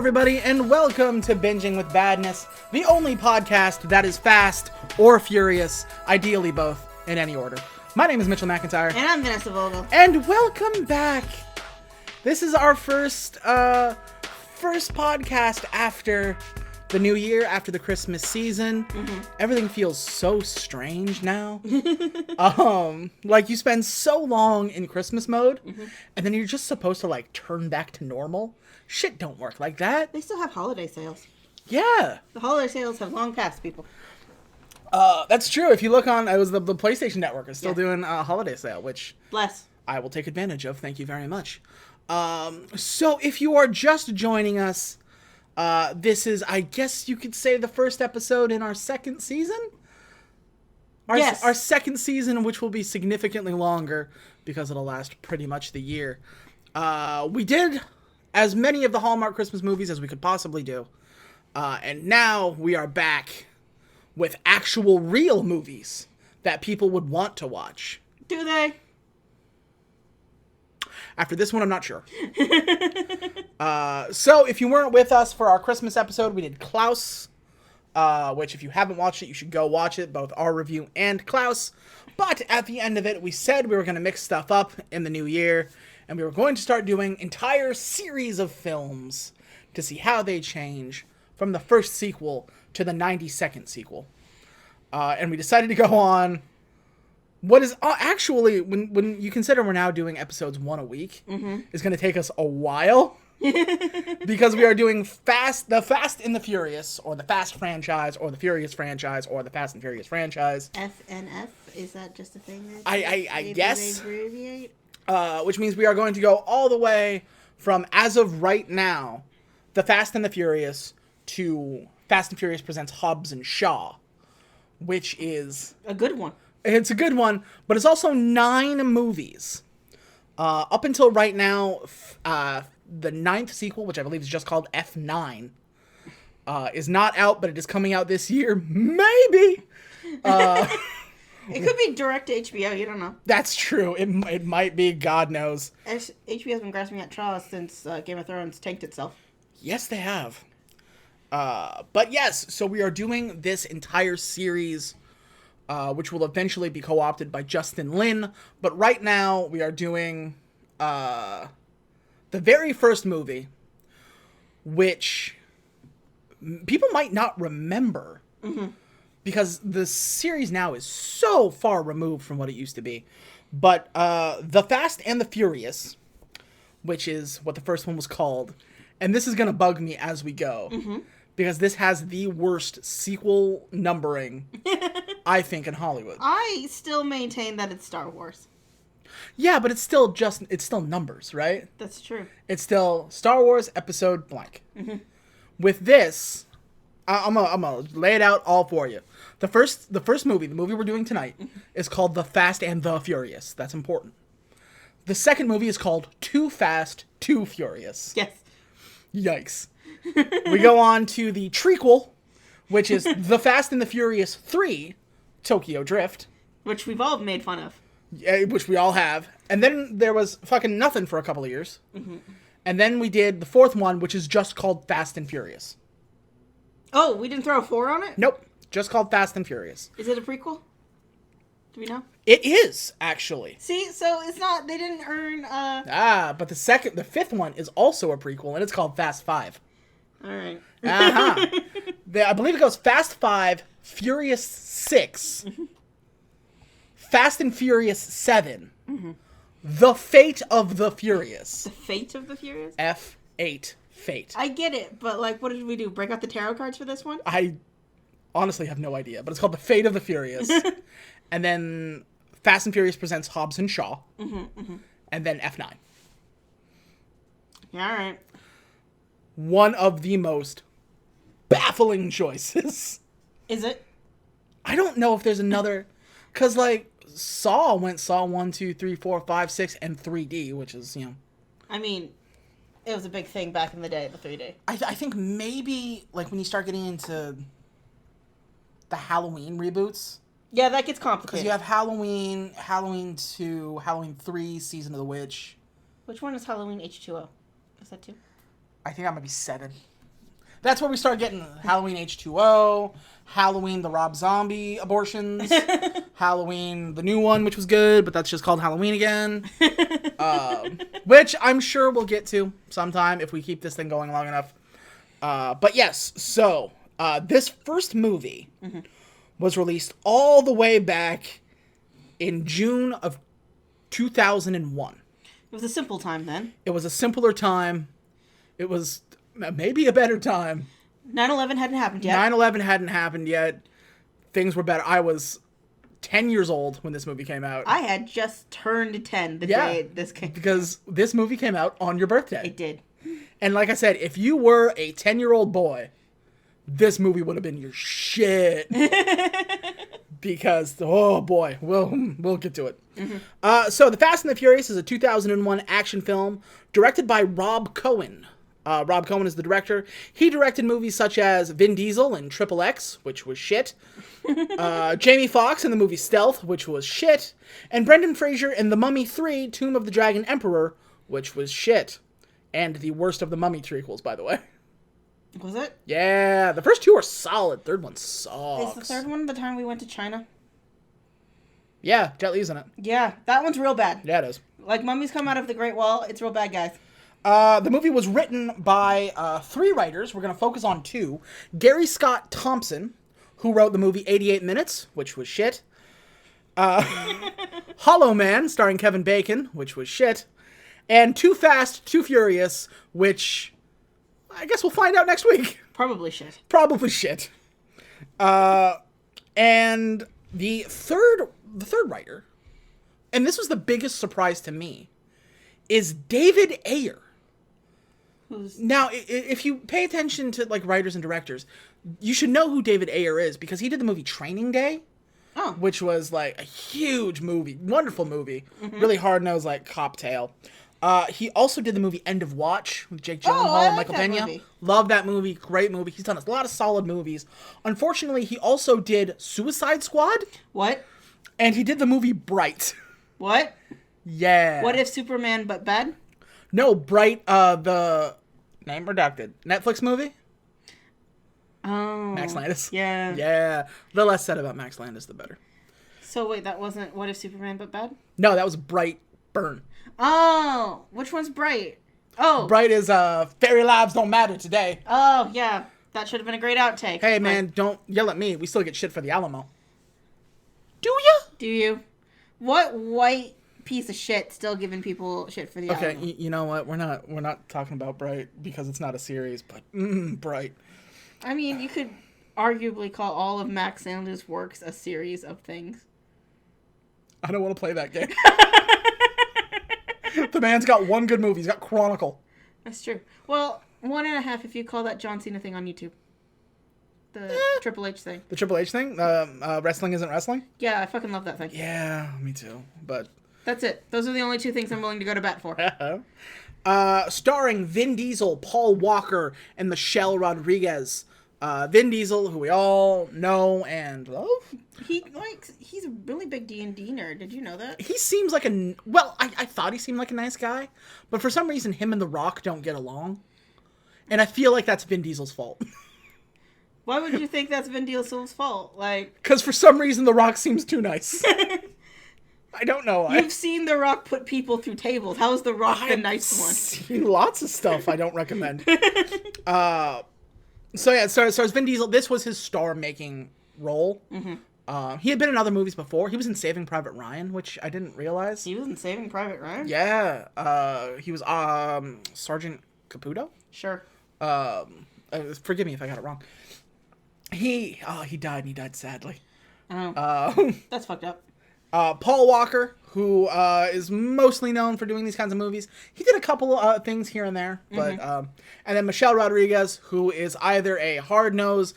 everybody, and welcome to Binging with Badness, the only podcast that is fast or furious, ideally both, in any order. My name is Mitchell McIntyre. And I'm Vanessa Vogel. And welcome back. This is our first podcast after the new year, after the Christmas season. Mm-hmm. Everything feels so strange now. Like you spend so long in Christmas mode, mm-hmm. and then you're just supposed to like turn back to normal. Shit don't work like that. They still have holiday sales. Yeah. The holiday sales have long passed, people. That's true. If you look on, it was the PlayStation Network is still doing a holiday sale, which I will take advantage of. Thank you very much. So if you are just joining us, this is, I guess you could say, the first episode in our second season? Yes. Our second season, which will be significantly longer because it'll last pretty much the year. We did as many of the Hallmark Christmas movies as we could possibly do. And now we are back with actual real movies that people would want to watch. Do they? After this one, I'm not sure. So if you weren't with us for our Christmas episode, we did Klaus, which if you haven't watched it, you should go watch it, both our review and Klaus. But at the end of it, we said we were going to mix stuff up in the new year, and we were going to start doing entire series of films to see how they change from the first sequel to the 92nd sequel. And we decided to go on what is actually, when you consider we're now doing episodes 1 a week, mm-hmm. is going to take us a while. Because we are doing the Fast and the Furious, or the Fast franchise, or the Furious franchise, or the Fast and Furious franchise. FNF? Is that just a thing? I guess. Abbreviate? Which means we are going to go all the way from, as of right now, the Fast and the Furious to Fast and Furious Presents Hobbs and Shaw, which is a good one. It's a good one, but it's also 9 movies. Up until right now, the 9th sequel, which I believe is just called F9, is not out, but it is coming out this year. Maybe! It could be direct to HBO, you don't know. That's true. It might be, God knows. HBO's been grasping at straws since Game of Thrones tanked itself. Yes, they have. But yes, so we are doing this entire series, which will eventually be co-opted by Justin Lin. But right now, we are doing the very first movie, which people might not remember. Mm-hmm. Because the series now is so far removed from what it used to be. But The Fast and the Furious, which is what the first one was called, and this is going to bug me as we go, mm-hmm. because this has the worst sequel numbering, I think, in Hollywood. I still maintain that it's Star Wars. Yeah, but it's still numbers, right? That's true. It's still Star Wars episode blank. Mm-hmm. With this, I'm gonna lay it out all for you. The first movie, the movie we're doing tonight, mm-hmm. is called The Fast and the Furious. That's important. The second movie is called Too Fast, Too Furious. Yes. Yikes. We go on to the trequel, which is The Fast and the Furious 3, Tokyo Drift. Which we've all made fun of. Yeah, which we all have. And then there was fucking nothing for a couple of years. Mm-hmm. And then we did the fourth one, which is just called Fast and Furious. Oh, we didn't throw a 4 on it? Nope. Just called Fast and Furious. Is it a prequel? Do we know? It is, actually. See, so it's not, they didn't earn, but the fifth one is also a prequel, and it's called Fast 5. Alright. Uh-huh. I believe it goes Fast 5, Furious 6, mm-hmm. Fast and Furious 7, mm-hmm. The Fate of the Furious. The Fate of the Furious? F8, Fate. I get it, but, like, what did we do? Break out the tarot cards for this one? I honestly have no idea, but it's called The Fate of the Furious. And then Fast and Furious Presents Hobbs and Shaw. Mm-hmm, mm-hmm. And then F9. Yeah, alright. One of the most baffling choices. Is it? I don't know if there's another... Because, like, Saw went Saw 1, 2, 3, 4, 5, 6, and 3D, which is, you know... I mean, it was a big thing back in the day, the 3D. I think maybe, like, when you start getting into the Halloween reboots... Yeah, that gets complicated. Because you have Halloween 2, Halloween 3, Season of the Witch. Which one is Halloween H2O? Is that 2? I think that might be 7. That's where we start getting Halloween H2O, Halloween the Rob Zombie abortions, Halloween the new one, which was good, but that's just called Halloween again. Which I'm sure we'll get to sometime if we keep this thing going long enough. But yes, so this first movie was released all the way back in June of 2001. It was a simple time then. It was a simpler time. It was maybe a better time. 9/11 hadn't happened yet. 9/11 hadn't happened yet. Things were better. I was 10 years old when this movie came out. I had just turned 10 the day this came out. Because this movie came out on your birthday. It did. And like I said, if you were a 10-year-old boy, this movie would have been your shit. Because, oh boy, we'll get to it. So The Fast and the Furious is a 2001 action film directed by Rob Cohen. Rob Cohen is the director. He directed movies such as Vin Diesel in Triple X, which was shit. Jamie Foxx in the movie Stealth, which was shit. And Brendan Fraser in The Mummy 3, Tomb of the Dragon Emperor, which was shit. And the worst of the Mummy trequels, by the way. Was it? Yeah, the first two are solid. Third one sucks. Is the third one the time we went to China? Yeah, Jet Li's in it. Yeah, that one's real bad. Yeah, it is. Like, mummies come out of the Great Wall. It's real bad, guys. The movie was written by 3 writers. We're going to focus on 2. Gary Scott Thompson, who wrote the movie 88 Minutes, which was shit. Hollow Man, starring Kevin Bacon, which was shit. And Too Fast, Too Furious, which I guess we'll find out next week. Probably shit. Probably shit. And the third writer, and this was the biggest surprise to me, is David Ayer. Now, if you pay attention to like writers and directors, you should know who David Ayer is because he did the movie Training Day, which was like a huge movie, wonderful movie, really hard-nosed like cop tale. He also did the movie End of Watch with Jake Gyllenhaal and Michael Pena. Movie. Love that movie, great movie. He's done a lot of solid movies. Unfortunately, he also did Suicide Squad. What? And he did the movie Bright. What? Yeah. What if Superman but bad? No, Bright, the name redacted Netflix movie. Oh. Max Landis. Yeah. Yeah. The less said about Max Landis, the better. So wait, that wasn't What If Superman but bad? No, that was Bright Burn. Oh, which one's Bright? Oh. Bright is Fairy Lives Don't Matter Today. Oh, yeah. That should have been a great outtake. Hey, man, don't yell at me. We still get shit for the Alamo. Do ya? Do you? What white piece of shit still giving people shit for the Alamo? Okay, you know what? We're not talking about Bright because it's not a series, but Bright. I mean, you could arguably call all of Max Landis' works a series of things. I don't want to play that game. The man's got one good movie. He's got Chronicle. That's true. Well, 1.5 if you call that John Cena thing on YouTube. The Triple H thing. The Triple H thing? Wrestling Isn't Wrestling? Yeah, I fucking love that thing. Yeah, me too. But that's it. Those are the only 2 things I'm willing to go to bat for. Starring Vin Diesel, Paul Walker, and Michelle Rodriguez. Vin Diesel, who we all know and love. He's a really big D&D nerd. Did you know that? He seems like I thought he seemed like a nice guy, but for some reason him and The Rock don't get along. And I feel like that's Vin Diesel's fault. Why would you think that's Vin Diesel's fault? Like, because for some reason The Rock seems too nice. I don't know why. You've seen The Rock put people through tables. How is The Rock the nice one? I've seen lots of stuff I don't recommend. So yeah, so as Vin Diesel, this was his star-making role. He had been in other movies before. He was in Saving Private Ryan, which I didn't realize. He was in Saving Private Ryan? Yeah. He was Sergeant Caputo? Sure. Forgive me if I got it wrong. He died, and he died sadly. Oh. That's fucked up. Paul Walker, who is mostly known for doing these kinds of movies. He did a couple things here and there, but and then Michelle Rodriguez, who is either a hard-nosed,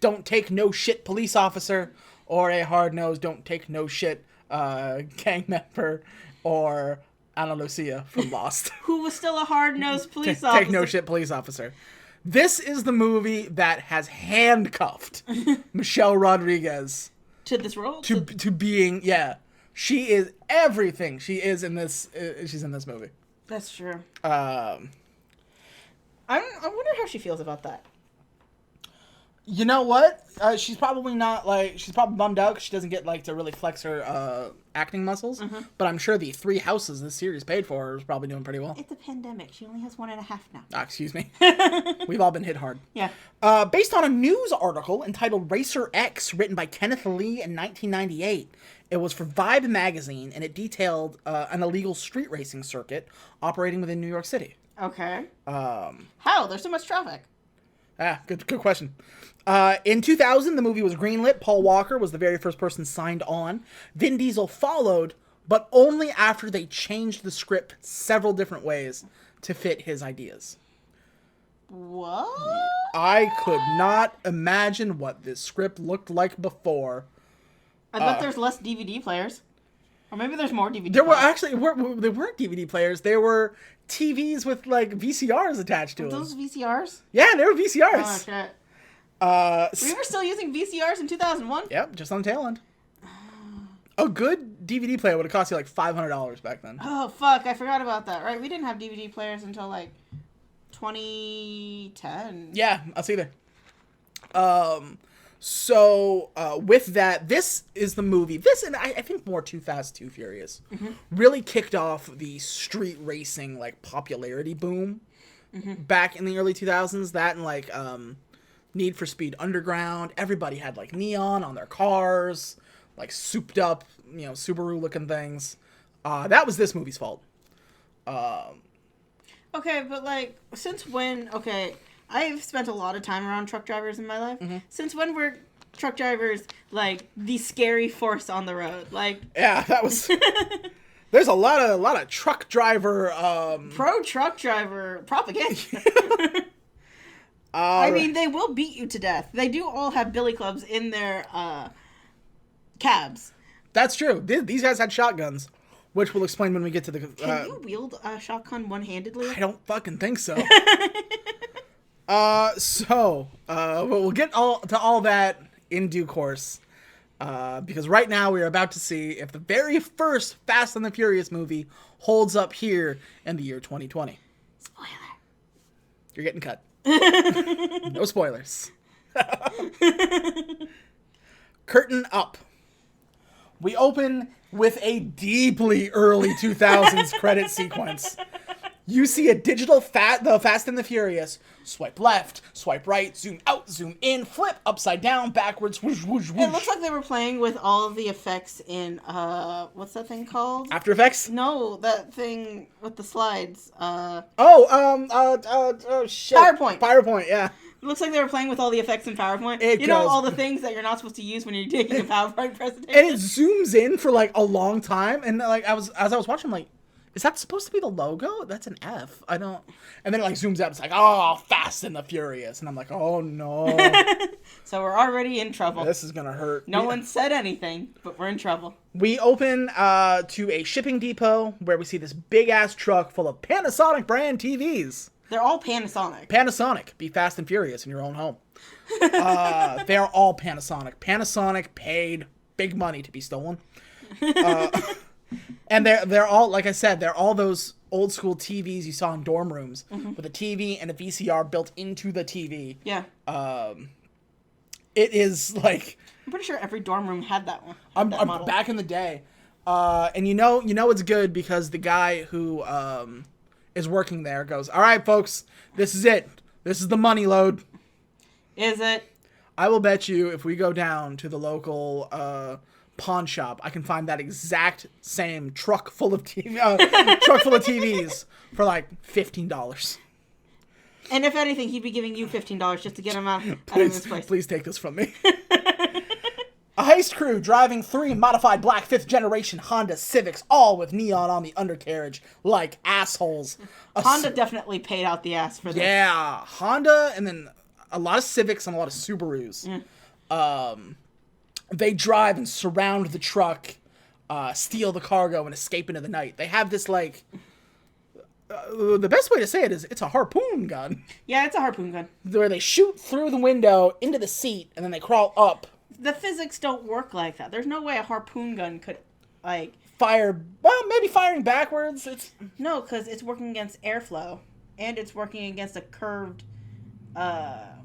don't take no shit police officer, or a hard-nosed, don't take no shit gang member, or Ana Lucia from Lost. Who was still a hard-nosed police officer. Take no shit police officer. This is the movie that has handcuffed Michelle Rodriguez to this role? To being, yeah. She is everything. She is in this, she's in this movie. That's true. I wonder how she feels about that. You know what? She's probably not like she's probably bummed out because she doesn't get like to really flex her acting muscles. But I'm sure the 3 houses this series paid for her is probably doing pretty well. It's a pandemic. She only has 1.5 now. Excuse me. We've all been hit hard. Yeah. Based on a news article entitled Racer X, written by Kenneth Lee in 1998. It was for Vibe magazine, and it detailed an illegal street racing circuit operating within New York City. Okay. How? There's so much traffic. Good question. In 2000, the movie was greenlit. Paul Walker was the very first person signed on. Vin Diesel followed, but only after they changed the script several different ways to fit his ideas. What? I could not imagine what this script looked like before. I bet there's less DVD players. Or maybe there's more DVD There players. were actually, they weren't DVD players. They were TVs with, like, VCRs attached to them. Those VCRs? Yeah, they were Oh, VCRs. shit. We were still using VCRs in 2001? Yep, just on the tail end. A good DVD player would have cost you like $500 back then. Oh, fuck. I forgot about that. Right, we didn't have DVD players until, like, 2010. Yeah, I'll see there. So, with that, this is the movie. This, and I think more Too Fast, Too Furious, really kicked off the street racing, like, popularity boom back in the early 2000s. That and, like, Need for Speed Underground. Everybody had, like, neon on their cars, like, souped up, you know, Subaru-looking things. That was this movie's fault. Okay, but, like, since when... Okay, I've spent a lot of time around truck drivers in my life. Since when were truck drivers, like, the scary force on the road? Like... Yeah, that was... There's a lot of truck driver... Pro-truck driver propaganda. I mean, they will beat you to death. They do all have billy clubs in their cabs. That's true. These guys had shotguns, which we'll explain when we get to the... Can you wield a shotgun one-handedly? I don't fucking think so. We'll get to all that in due course. Because right now we are about to see if the very first Fast and the Furious movie holds up here in the year 2020. Spoiler. You're getting cut. No spoilers. Curtain up. We open with a deeply early 2000s credit sequence. You see a digital the Fast and the Furious. Swipe left, swipe right, zoom out, zoom in, flip, upside down, backwards, whoosh, whoosh, whoosh. It looks like they were playing with all of the effects in, what's that thing called? After Effects? No, that thing with the slides. Shit. PowerPoint. PowerPoint, yeah. It looks like they were playing with all the effects in PowerPoint. It know goes- all the things that you're not supposed to use when you're taking a PowerPoint presentation? And it zooms in for, like, a long time, and, like, as I was watching, I'm like, is that supposed to be the logo? That's an F. I don't... And then it, like, zooms out. It's like, oh, Fast and the Furious. And I'm like, oh, no. So we're already in trouble. This is going to hurt. No one said anything, but we're in trouble. We open to a shipping depot where we see this big-ass truck full of Panasonic brand TVs. They're all Panasonic. Panasonic. Be fast and furious in your own home. They're all Panasonic. Panasonic paid big money to be stolen. And they're all, like I said, they're all those old school TVs you saw in dorm rooms with a TV and a VCR built into the TV. Yeah. It is like... I'm pretty sure every dorm room had that one. I'm model. back in the day. And you know it's good because the guy who is working there goes, all right, folks, this is it. This is the money load. Is it? I will bet you if we go down to the local pawn shop, I can find that exact same truck full of TVs for like $15. And if anything, he'd be giving you $15 just to get him out of this place. Please take this from me. A heist crew driving 3 modified black 5th generation Honda Civics, all with neon on the undercarriage, like assholes. Honda definitely paid out the ass for this. Yeah, Honda, and then a lot of Civics and a lot of Subarus. They drive and surround the truck, steal the cargo, and escape into the night. They have this, like... the best way to say it is it's a harpoon gun. Yeah, it's a harpoon gun. Where they shoot through the window into the seat, and then they crawl up. The physics don't work like that. There's no way a harpoon gun could, like... Fire... Well, maybe firing backwards. No, because it's working against airflow. And it's working against a curved...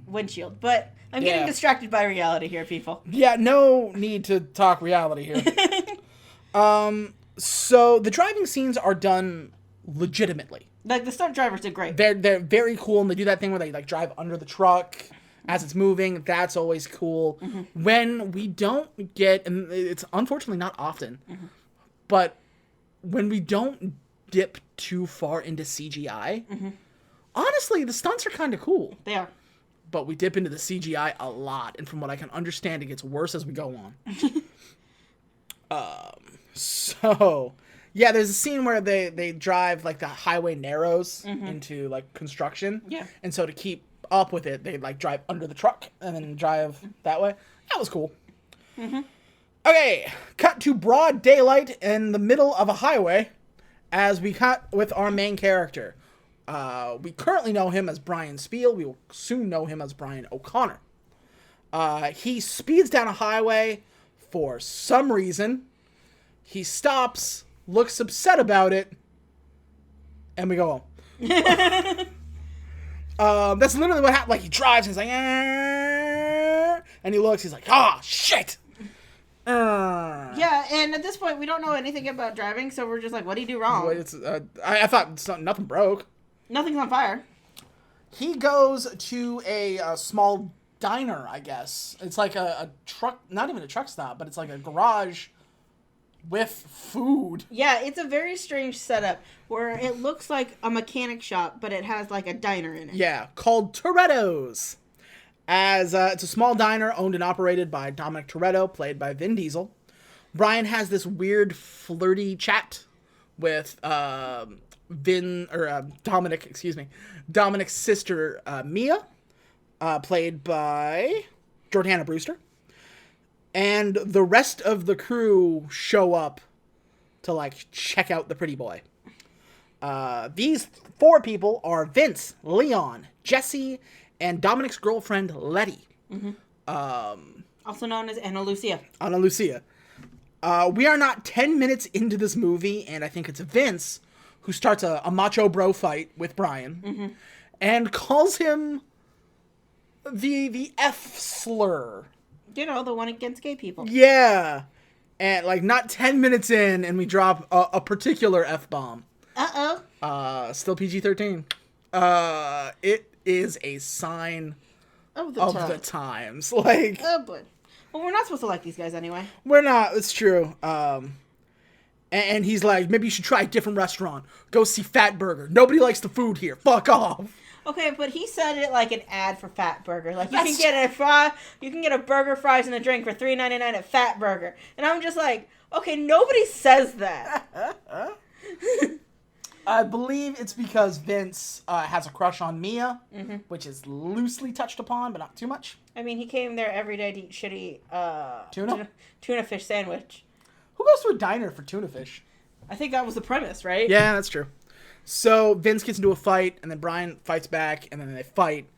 windshield. But I'm getting distracted by reality here, people. Yeah, no need to talk reality here. So the driving scenes are done legitimately. Like, the stunt drivers did great. They're very cool, and they do that thing where they like drive under the truck as it's moving. That's always cool. Mm-hmm. When we don't get, and it's unfortunately not often, but when we don't dip too far into CGI, honestly, the stunts are kind of cool. They are. But we dip into the CGI a lot, and from what I can understand, it gets worse as we go on. So, yeah, there's a scene where they drive, like, the highway narrows into, like, construction. Yeah. And so to keep up with it, they, like, drive under the truck and then drive that way. That was cool. Okay, cut to broad daylight in the middle of a highway as we cut with our main character. We currently know him as Brian Spiel. We will soon know him as Brian O'Connor. He speeds down a highway for some reason. He stops, looks upset about it, and we go home. That's literally what happened. Like, he drives, and he's like, and he looks, he's like, shit! Yeah, and at this point, we don't know anything about driving, so we're just like, what did he do wrong? I thought nothing broke. Nothing's on fire. He goes to a small diner, I guess. It's like a truck, not even a truck stop, but it's like a garage with food. Yeah, it's a very strange setup where it looks like a mechanic shop, but it has like a diner in it. Yeah, called Toretto's. As it's a small diner owned and operated by Dominic Toretto, played by Vin Diesel. Brian has this weird flirty chat with Dominic's sister Mia, played by Jordana Brewster. And the rest of the crew show up to, like, check out the pretty boy. These 4 people are Vince, Leon, Jesse, and Dominic's girlfriend, Letty. Also known as Ana Lucia. Ana Lucia. We are not 10 minutes into this movie, and I think it's Vince who starts a macho bro fight with Brian and calls him the F slur. You know, the one against gay people. Yeah. And, like, not 10 minutes in, and we drop a particular F-bomb. Still PG-13. It is a sign of the times. Like, oh, boy. Well, we're not supposed to like these guys anyway. We're not. It's true. And he's like, maybe you should try a different restaurant. Go see Fat Burger. Nobody likes the food here. Fuck off. Okay, but he said it like an ad for Fat Burger. Like, you can get a burger, fries, and a drink for $3.99 at Fat Burger. And I'm just like, okay, nobody says that. I believe it's because Vince has a crush on Mia, which is loosely touched upon, but not too much. I mean, he came there every day to eat shitty tuna fish sandwich. Who goes to a diner for tuna fish? I think that was the premise, right? Yeah, that's true. So Vince gets into a fight, and then Brian fights back, and then they fight.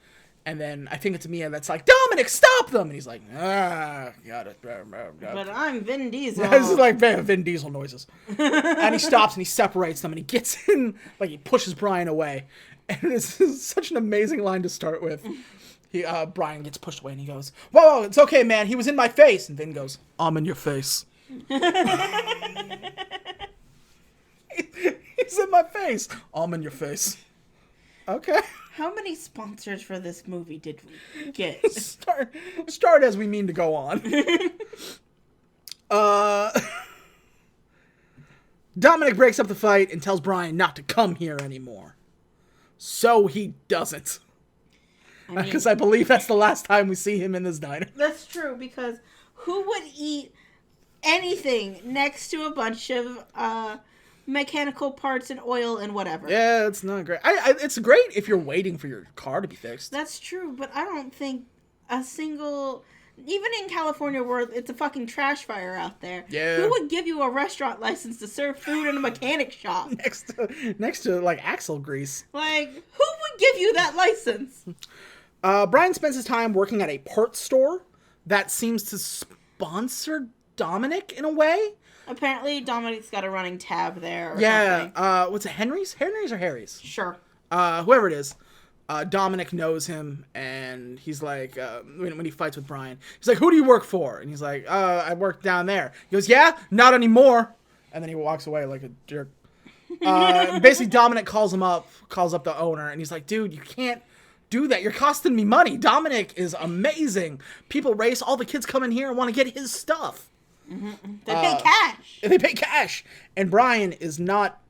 And then I think it's Mia that's like, Dominic, stop them! And he's like, got it. But I'm Vin Diesel. This is like Vin Diesel noises. And he stops and he separates them and he gets in, like he pushes Brian away. And it's such an amazing line to start with. Brian gets pushed away and he goes, whoa, it's okay, man. He was in my face. And Vin goes, I'm in your face. He's in my face. I'm in your face. Okay. How many sponsors for this movie did we get? Start as we mean to go on. Dominic breaks up the fight and tells Brian not to come here anymore. So he doesn't. Because I believe that's the last time we see him in this diner. That's true, because who would eat anything next to a bunch of mechanical parts and oil and whatever? Yeah, it's not great. It's great if you're waiting for your car to be fixed. That's true, but I don't think a single... Even in California where it's a fucking trash fire out there, who would give you a restaurant license to serve food in a mechanic shop? Next to like axle grease. Like, who would give you that license? Brian spends his time working at a parts store that seems to sponsor Dominic in a way. Apparently, Dominic's got a running tab there. Or something. What's it? Henry's or Harry's? Sure. Whoever it is. Dominic knows him, and he's like, when he fights with Brian, he's like, who do you work for? And he's like, I work down there. He goes, yeah? Not anymore. And then he walks away like a jerk. Basically, Dominic calls up the owner, and he's like, dude, you can't do that. You're costing me money. Dominic is amazing. People race. All the kids come in here and want to get his stuff. Mm-hmm. They pay cash. They pay cash. And Brian is not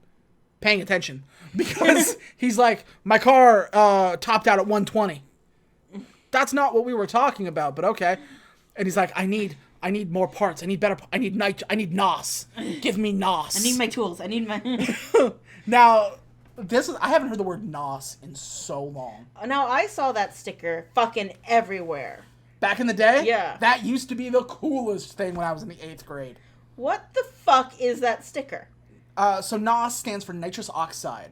paying attention. Because he's like, my car topped out at 120. That's not what we were talking about, but okay. And he's like, I need more parts. I need NOS. Give me NOS. I need my tools. I need my... Now, I haven't heard the word NOS in so long. Now, I saw that sticker fucking everywhere. Back in the day? Yeah. That used to be the coolest thing when I was in the 8th grade. What the fuck is that sticker? So NOS stands for nitrous oxide.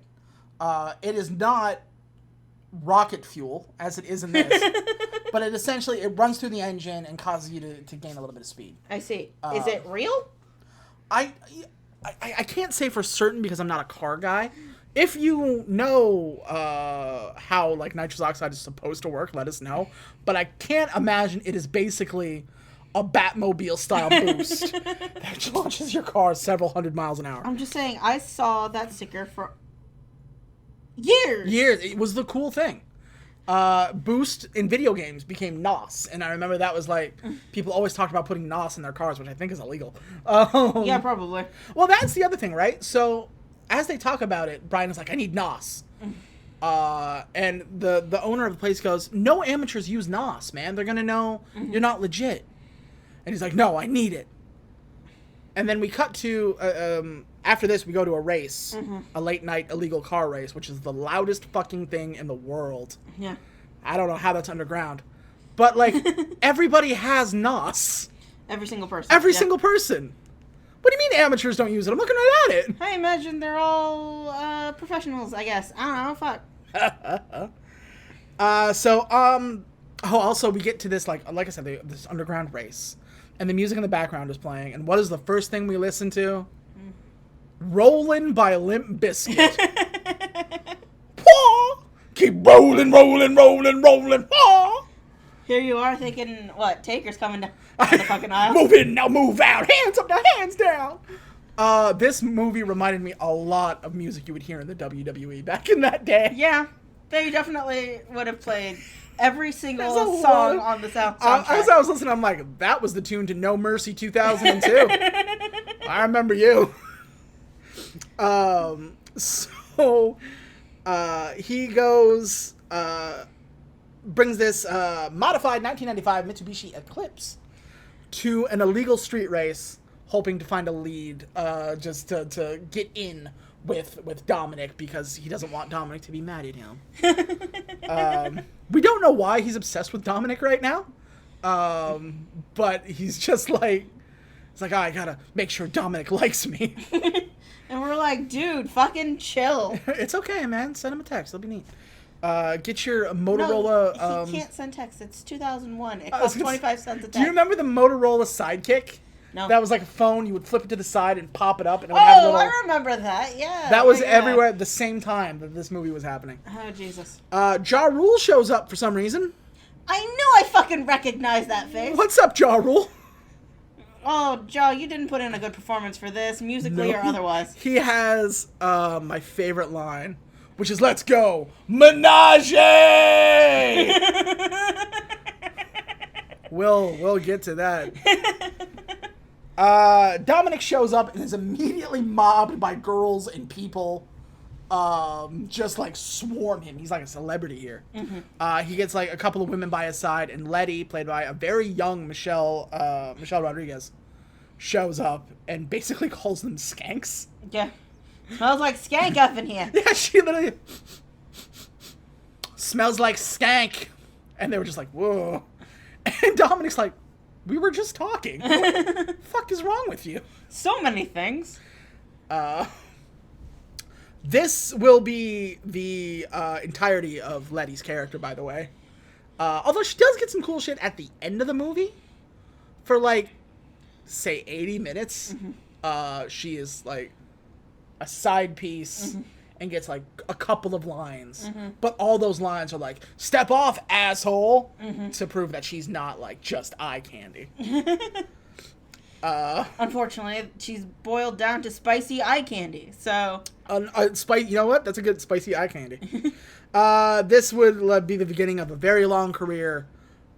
It is not rocket fuel, as it is in this, but it essentially, it runs through the engine and causes you to gain a little bit of speed. I see. Is it real? I can't say for certain because I'm not a car guy. If you know how like nitrous oxide is supposed to work, let us know. But I can't imagine it is basically a Batmobile-style boost that launches your car several hundred miles an hour. I'm just saying, I saw that sticker for years. It was the cool thing. Boost in video games became NOS, and I remember that was like, people always talked about putting NOS in their cars, which I think is illegal. Yeah, probably. Well, that's the other thing, right? So, as they talk about it, Brian is like, I need NOS. And the owner of the place goes, no amateurs use NOS, man. They're gonna know you're not legit. And he's like, no, I need it. And then we cut to, after this, we go to a race, a late night illegal car race, which is the loudest fucking thing in the world. Yeah. I don't know how that's underground. But, like, everybody has NOS. Every single person. Every single person. What do you mean amateurs don't use it? I'm looking right at it. I imagine they're all professionals, I guess. I don't know, fuck. Also, we get to this, like I said, this underground race. And the music in the background is playing. And what is the first thing we listen to? Rollin' by Limp Bizkit. Paw! Keep rolling, rolling, rolling, rolling. Paw! Here you are thinking, what, Taker's coming down the fucking aisle? Move in, now move out. Hands up, now hands down. This movie reminded me a lot of music you would hear in the WWE back in that day. Yeah, they definitely would have played every single song on the soundtrack. As I was listening, I'm like, that was the tune to No Mercy 2002. I remember you. He goes, brings this modified 1995 Mitsubishi Eclipse to an illegal street race, hoping to find a lead, just to get in with Dominic, because he doesn't want Dominic to be mad at him. We don't know why he's obsessed with Dominic right now, but he's just like, it's like, oh, I gotta make sure Dominic likes me. And we're like, dude, fucking chill. It's okay, man. Send him a text. It'll be neat. Get your Motorola... No, he can't send text. It's 2001. It costs 25 cents a text. Do you remember the Motorola Sidekick? No. That was like a phone. You would flip it to the side and pop it up. And it would have a little... I remember that. Yeah. That was everywhere at the same time that this movie was happening. Oh, Jesus. Ja Rule shows up for some reason. I knew I fucking recognized that face. What's up, Ja Rule? Oh, Joe, you didn't put in a good performance for this, musically or otherwise. He has my favorite line, which is, let's go, Menage! We'll get to that. Dominic shows up and is immediately mobbed by girls and people. Just like swarm him. He's like a celebrity here. He gets like a couple of women by his side, and Letty, played by a very young Michelle Rodriguez, shows up and basically calls them skanks. Yeah. Smells like skank up in here. Yeah, she literally smells like skank. And they were just like, whoa. And Dominic's like, we were just talking. What the fuck is wrong with you? So many things. This will be the entirety of Letty's character, by the way. Although she does get some cool shit at the end of the movie. For like, say 80 minutes. She is like a side piece. and gets like a couple of lines, but all those lines are like "step off, asshole," to prove that she's not like just eye candy. Unfortunately, she's boiled down to spicy eye candy. So, you know what? That's a good spicy eye candy. This would be the beginning of a very long career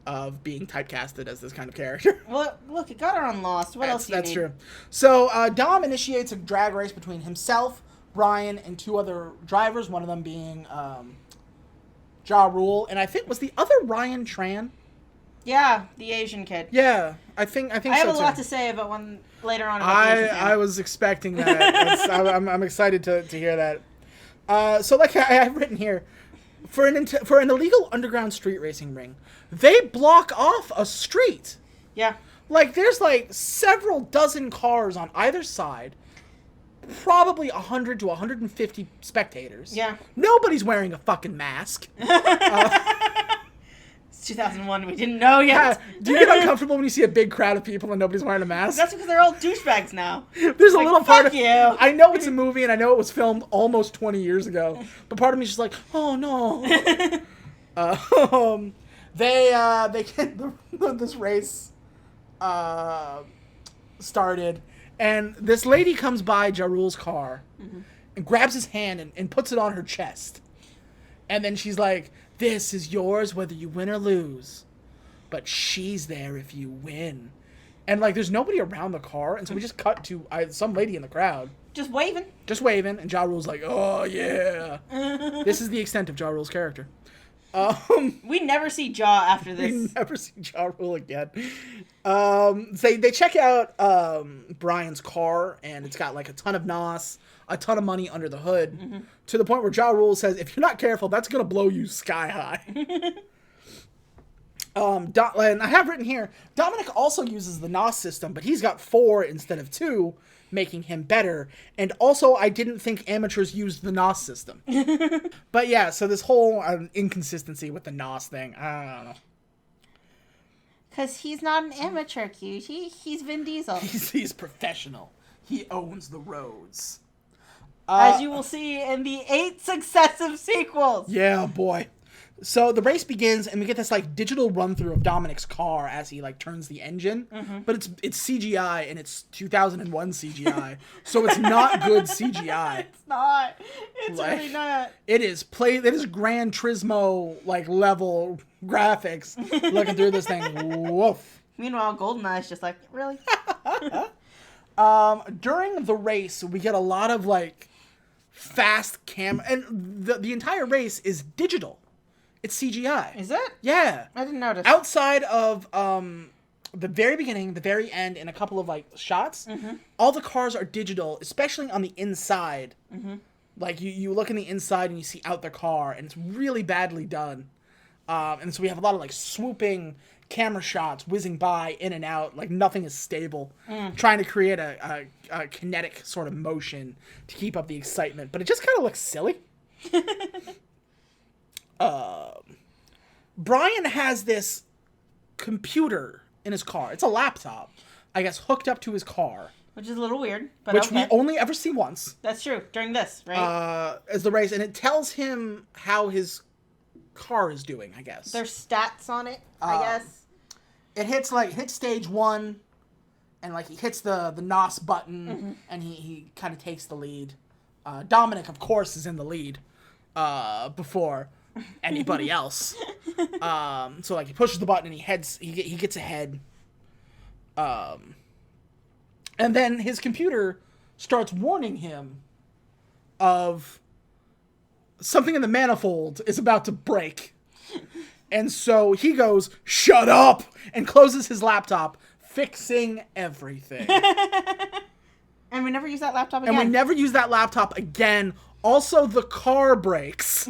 of being typecasted as this kind of character. Well, look, it got her on Lost. What else do you need? That's true. So, Dom initiates a drag race between himself, Brian, and 2 other drivers, one of them being Ja Rule, and I think, was the other Ryan Tran? Yeah, the Asian kid. Yeah, I think. I have a lot to say about one later on. I was expecting that. I'm excited to hear that. So, like I've written here, for an illegal underground street racing ring, they block off a street. Yeah. Like, there's like several dozen cars on either side. Probably 100 to 150 spectators. Yeah. Nobody's wearing a fucking mask. It's 2001. We didn't know yet. Do you get uncomfortable when you see a big crowd of people and nobody's wearing a mask? That's because they're all douchebags now. There's a little part of you. I know it's a movie and I know it was filmed almost 20 years ago, but part of me is just like, oh no. They get this race started. And this lady comes by Ja Rule's car and grabs his hand and puts it on her chest. And then she's like, "This is yours whether you win or lose. But she's there if you win." And, like, there's nobody around the car. And so we just cut to some lady in the crowd. Just waving. And Ja Rule's like, "Oh, yeah." This is the extent of Ja Rule's character. We never see Ja after this. We never see Ja Rule again. They check out Brian's car, and it's got like a ton of NOS, a ton of money under the hood, to the point where Ja Rule says, "If you're not careful, that's gonna blow you sky high." And I have written here, Dominic also uses the NOS system, but he's got 4 instead of 2, making him better. And also, I didn't think amateurs used the NOS system. But yeah, so this whole inconsistency with the NOS thing, I don't know. Because he's not an amateur, cutie. He's Vin Diesel. He's professional. He owns the roads. As you will see in the 8 successive sequels. Yeah, boy. So the race begins, and we get this like digital run through of Dominic's car as he like turns the engine, but it's CGI and it's 2001 CGI, so it's not good CGI. It's not. It's like, really not. It is Gran Turismo like level graphics looking through this thing. Woof. Meanwhile, GoldenEye's just like, really? During the race, we get a lot of like fast camera, and the entire race is digital. It's CGI. Is it? Yeah. I didn't notice. Outside of the very beginning, the very end, and a couple of like shots, all the cars are digital, especially on the inside. Like you look in the inside and you see out the car, and it's really badly done. And so we have a lot of like swooping camera shots whizzing by in and out, like nothing is stable, trying to create a kinetic sort of motion to keep up the excitement, but it just kind of looks silly. Brian has this computer in his car. It's a laptop, I guess, hooked up to his car. Which is a little weird, but which we only ever see once. That's true, during this, right? As the race, and it tells him how his car is doing, I guess. There's stats on it, I guess. It hits stage 1, and like he hits the NOS button, and he kind of takes the lead. Dominic, of course, is in the lead before anybody else. So like he pushes the button and he gets ahead. And then his computer starts warning him of something in the manifold is about to break. And so he goes, "Shut up!" and closes his laptop, fixing everything. And we never use that laptop again. Also, the car breaks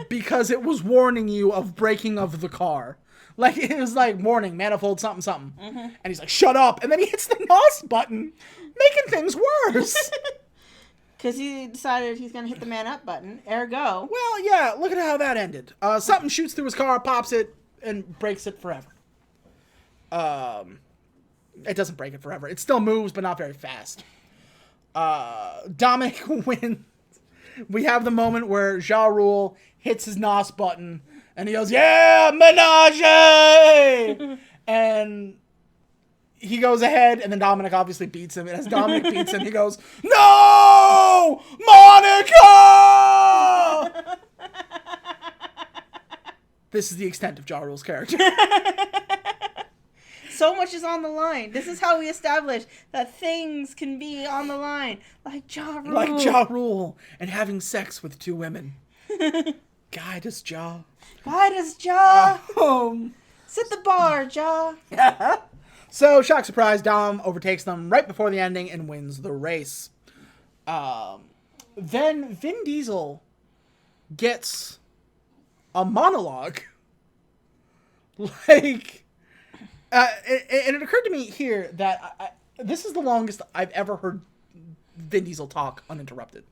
because it was warning you of breaking of the car. Like, it was like, warning, manifold, something, something. And he's like, "Shut up." And then he hits the NOS button, making things worse. Because he decided he's going to hit the man up button. Ergo. Well, yeah, look at how that ended. Something shoots through his car, pops it, and breaks it forever. It doesn't break it forever. It still moves, but not very fast. Dominic wins. we have the moment where Ja Rule hits his NOS button and he goes, "Yeah, Menage!" And he goes ahead, and then Dominic obviously beats him. And as Dominic beats him, he goes, "No! Monica!" This is the extent of Ja Rule's character. So much is on the line. This is how we establish that things can be on the line. Like Ja Rule. Like Ja Rule and having sex with 2 women. Guide us, Ja. Guide us, Ja. Sit the bar, Ja. So, shock surprise, Dom overtakes them right before the ending and wins the race. Then Vin Diesel gets a monologue. Like, and it occurred to me here that this is the longest I've ever heard Vin Diesel talk uninterrupted.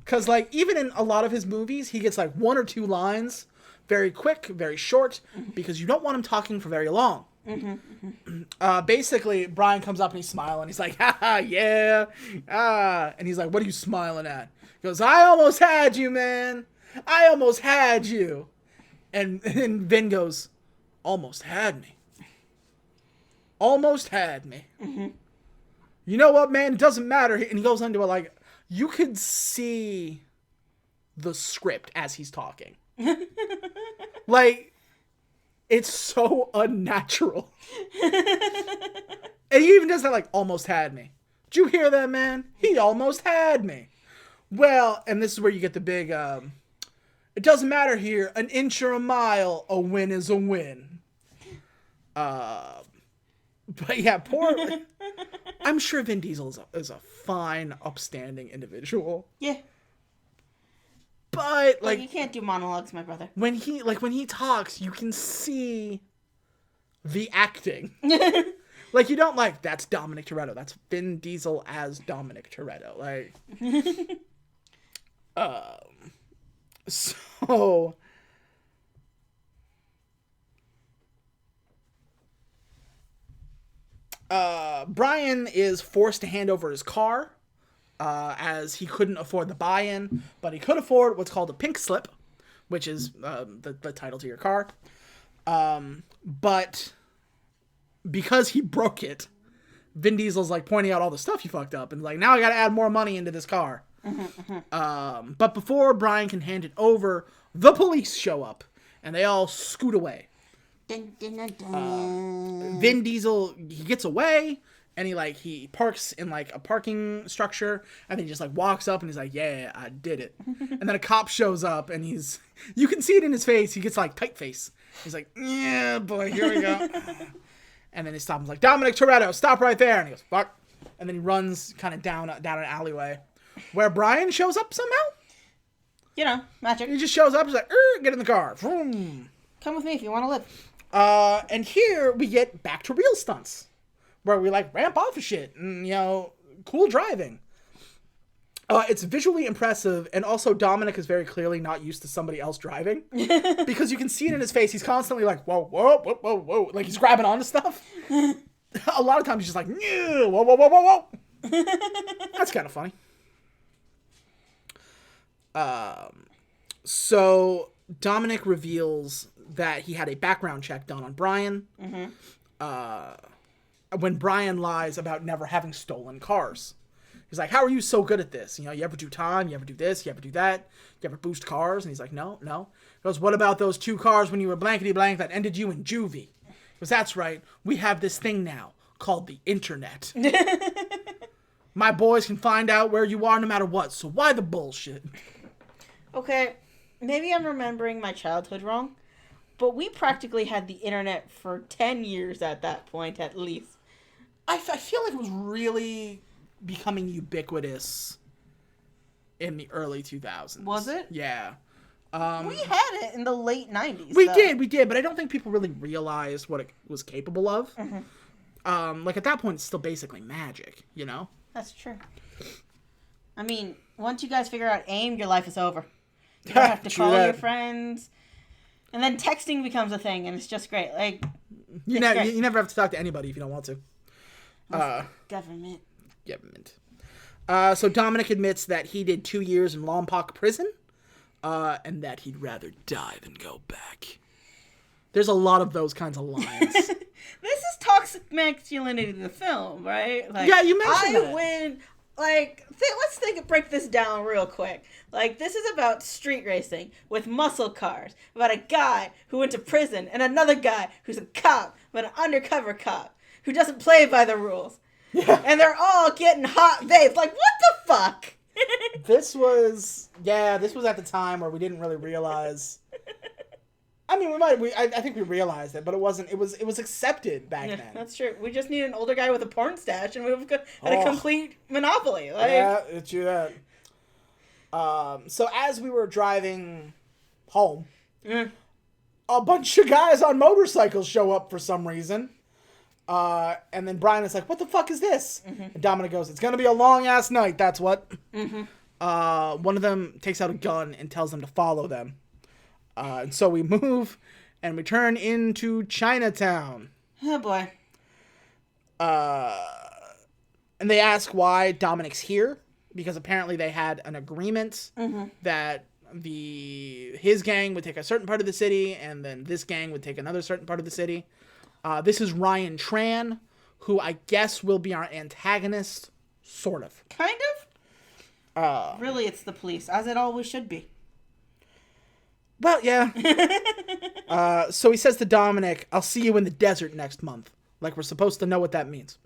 Because, like, even in a lot of his movies, he gets, like, 1 or 2 lines, very quick, very short, because you don't want him talking for very long. Basically, Brian comes up and he's smiling. He's like, "Haha, yeah, and he's like, "What are you smiling at?" He goes, "I almost had you, man. I almost had you." And Vin goes, "Almost had me. Almost had me." You know what, man? It doesn't matter. And he goes into it like, you could see the script as he's talking. Like, it's so unnatural. And he even does that, like, "Almost had me. Did you hear that, man? He almost had me." Well, and this is where you get the big, it doesn't matter here. An inch or a mile, a win is a win. But yeah, I'm sure Vin Diesel is a fine, upstanding individual. Yeah. But, like, you can't do monologues, my brother. When he talks, you can see the acting. Like, you don't like, that's Dominic Toretto. That's Vin Diesel as Dominic Toretto. Like, so, Brian is forced to hand over his car, as he couldn't afford the buy-in, but he could afford what's called a pink slip, which is the title to your car. But because he broke it, Vin Diesel's like pointing out all the stuff he fucked up and like, now I gotta add more money into this car. But before Brian can hand it over, the police show up and they all scoot away. Vin Diesel, he gets away and he parks in like a parking structure and then he just like walks up and he's like, "Yeah, I did it." And then a cop shows up and you can see it in his face. He gets like tight face. He's like, "Yeah, boy, here we go." And then he stops and like, "Dominic Toretto, stop right there." And he goes, "Fuck." And then he runs kind of down an alleyway where Brian shows up somehow. You know, magic. He just shows up. He's like, "Get in the car." Vroom. Come with me if you want to live. And here we get back to real stunts where we like ramp off of shit and, cool driving. It's visually impressive, and also Dominic is very clearly not used to somebody else driving because you can see it in his face. He's constantly like, "Whoa, whoa, whoa, whoa, whoa," like he's grabbing onto stuff. A lot of times he's just like, "Whoa, whoa, whoa, whoa, whoa." That's kind of funny. So Dominic reveals that he had a background check done on Brian. When Brian lies about never having stolen cars. He's like, "How are you so good at this? You ever do time? You ever do this? You ever do that? You ever boost cars?" And he's like, No. He goes, "What about those 2 cars when you were blankety blank that ended you in juvie?" He goes, "That's right. We have this thing now called the internet. My boys can find out where you are no matter what, so why the bullshit?" Okay, maybe I'm remembering my childhood wrong, but we practically had the internet for 10 years at that point, at least. I feel like it was really becoming ubiquitous in the early 2000s. Was it? Yeah. We had it in the late 90s. We did, but I don't think people really realized what it was capable of. Like, at that point, it's still basically magic, That's true. I mean, once you guys figure out AIM, your life is over. You don't have to call your friends. And then texting becomes a thing, and it's just great. Like, you never have to talk to anybody if you don't want to. Government. So Dominic admits that he did 2 years in Lompoc prison, and that he'd rather die than go back. There's a lot of those kinds of lines. This is toxic masculinity, the film, right? Like, yeah, you mentioned that. I win. Like, break this down real quick. Like, this is about street racing with muscle cars, about a guy who went to prison and another guy who's a cop, but an undercover cop who doesn't play by the rules. Yeah. And they're all getting hot babes. Like, what the fuck? This was at the time where we didn't really realize. I mean, I think we realized it, but it wasn't. It was accepted back then. That's true. We just need an older guy with a porn stash, and we've had a complete monopoly. Like, yeah, it's true that. So as we were driving home, a bunch of guys on motorcycles show up for some reason. And then Brian is like, "What the fuck is this?" And Dominic goes, "It's gonna be a long ass night. That's what." One of them takes out a gun and tells them to follow them. And so we move, and we turn into Chinatown. Oh, boy. And they ask why Dominic's here, because apparently they had an agreement that his gang would take a certain part of the city, and then this gang would take another certain part of the city. This is Ryan Tran, who I guess will be our antagonist, sort of. Kind of? Really, it's the police, as it always should be. Well, yeah. So he says to Dominic, "I'll see you in the desert next month." Like we're supposed to know what that means.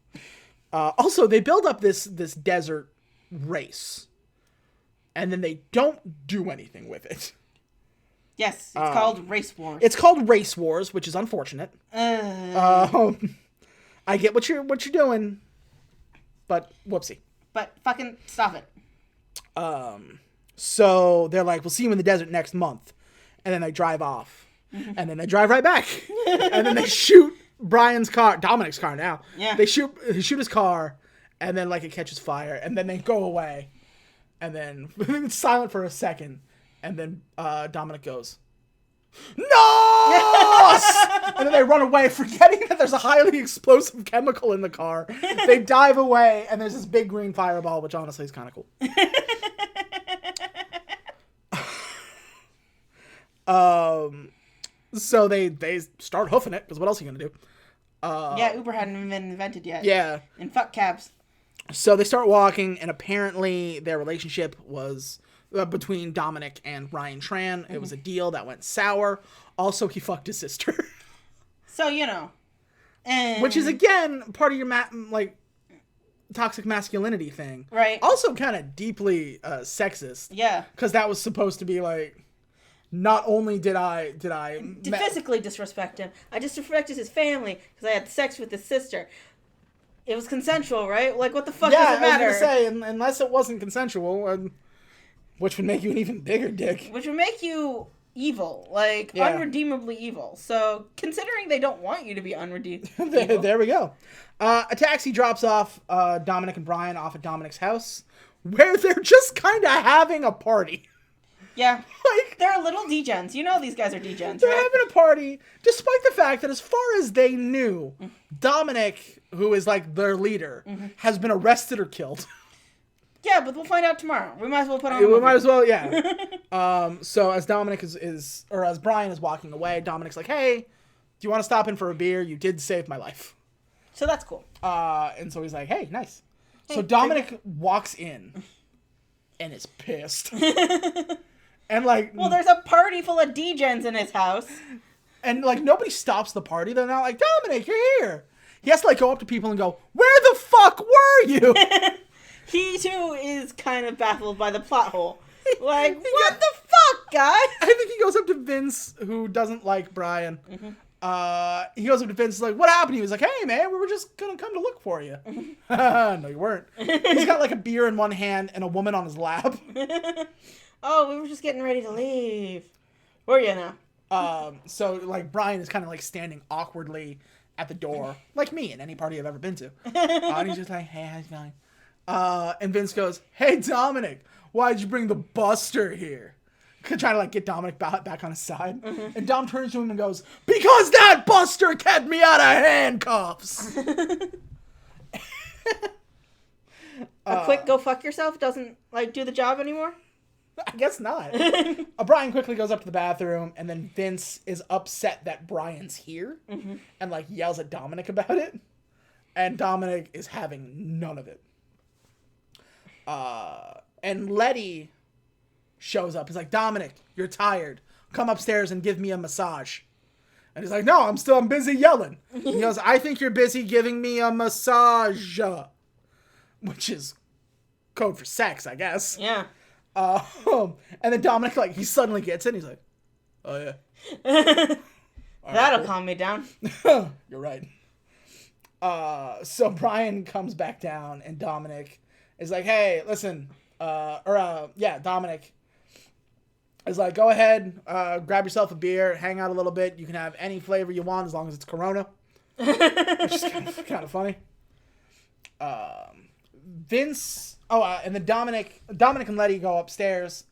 Also, they build up this desert race. And then they don't do anything with it. Yes, it's called Race Wars. It's called Race Wars, which is unfortunate. I get what you're doing, but whoopsie. But fucking stop it. So they're like, "We'll see you in the desert next month." And then they drive off. And then they drive right back. And then they shoot Brian's car, Dominic's car now. Yeah. They shoot his car, and then like it catches fire, and then they go away. And then it's silent for a second, and then Dominic goes, "No!" And then they run away, forgetting that there's a highly explosive chemical in the car. They dive away, and there's this big green fireball, which honestly is kind of cool. So they start hoofing it, because what else are you gonna do? Yeah, Uber hadn't been invented yet. Yeah. And fuck cabs. So they start walking, and apparently their relationship was between Dominic and Ryan Tran. It was a deal that went sour. Also, he fucked his sister. So, you know. And which is, again, part of your, toxic masculinity thing. Right. Also kind of deeply sexist. Yeah. Because that was supposed to be, like, not only did I physically disrespect him, I disrespected his family because I had sex with his sister. It was consensual, right? Like, what the fuck does it matter? I was gonna say, unless it wasn't consensual, which would make you an even bigger dick. Which would make you evil, like, unredeemably evil. So, considering they don't want you to be unredeemable. There we go. A taxi drops off Dominic and Brian off at Dominic's house, where they're just kind of having a party. Yeah. Like, they're little degens. You know these guys are degens, They're right? having a party, despite the fact that as far as they knew, Dominic, who is like their leader, has been arrested or killed. Yeah, but we'll find out tomorrow. We might as well put on a movie. We might as well, yeah. So as Dominic as Brian is walking away, Dominic's like, "Hey, do you want to stop in for a beer? You did save my life." So that's cool. And so he's like, "Hey, nice." So Dominic walks in and is pissed. And like, well, there's a party full of degens in his house. And like, nobody stops the party. They're not like, "Dominic, you're here." He has to like go up to people and go, "Where the fuck were you?" He too is kind of baffled by the plot hole. Like, what the fuck, guys? I think he goes up to Vince, who doesn't like Brian. He goes up to Vince, like, "What happened?" He was like, "Hey, man, we were just gonna come to look for you." No, you weren't. He's got like a beer in one hand and a woman on his lap. Oh, we were just getting ready to leave. Where are you now? So like Brian is kind of like standing awkwardly at the door, like me in any party I've ever been to. And he's just like, "Hey, how's it going?" And Vince goes, "Hey, Dominic, why'd you bring the Buster here?" Trying to like get Dominic back on his side. And Dom turns to him and goes, "Because that Buster kept me out of handcuffs." A quick go fuck yourself doesn't, like, do the job anymore? I guess not. Brian quickly goes up to the bathroom, and then Vince is upset that Brian's here and, like, yells at Dominic about it. And Dominic is having none of it. And Letty shows up. He's like, Dominic, you're tired. Come upstairs and give me a massage. And he's like, no, I'm busy yelling. And he goes, I think you're busy giving me a massage. Which is code for sex, I guess. Yeah. And then Dominic, like, he suddenly gets it, and he's like, oh, yeah. That'll calm me down. You're right. So Brian comes back down, and Dominic is like, hey, listen, Dominic is like, go ahead, grab yourself a beer, hang out a little bit. You can have any flavor you want as long as it's Corona. Which is kind of funny. Vince, and then Dominic and Letty go upstairs,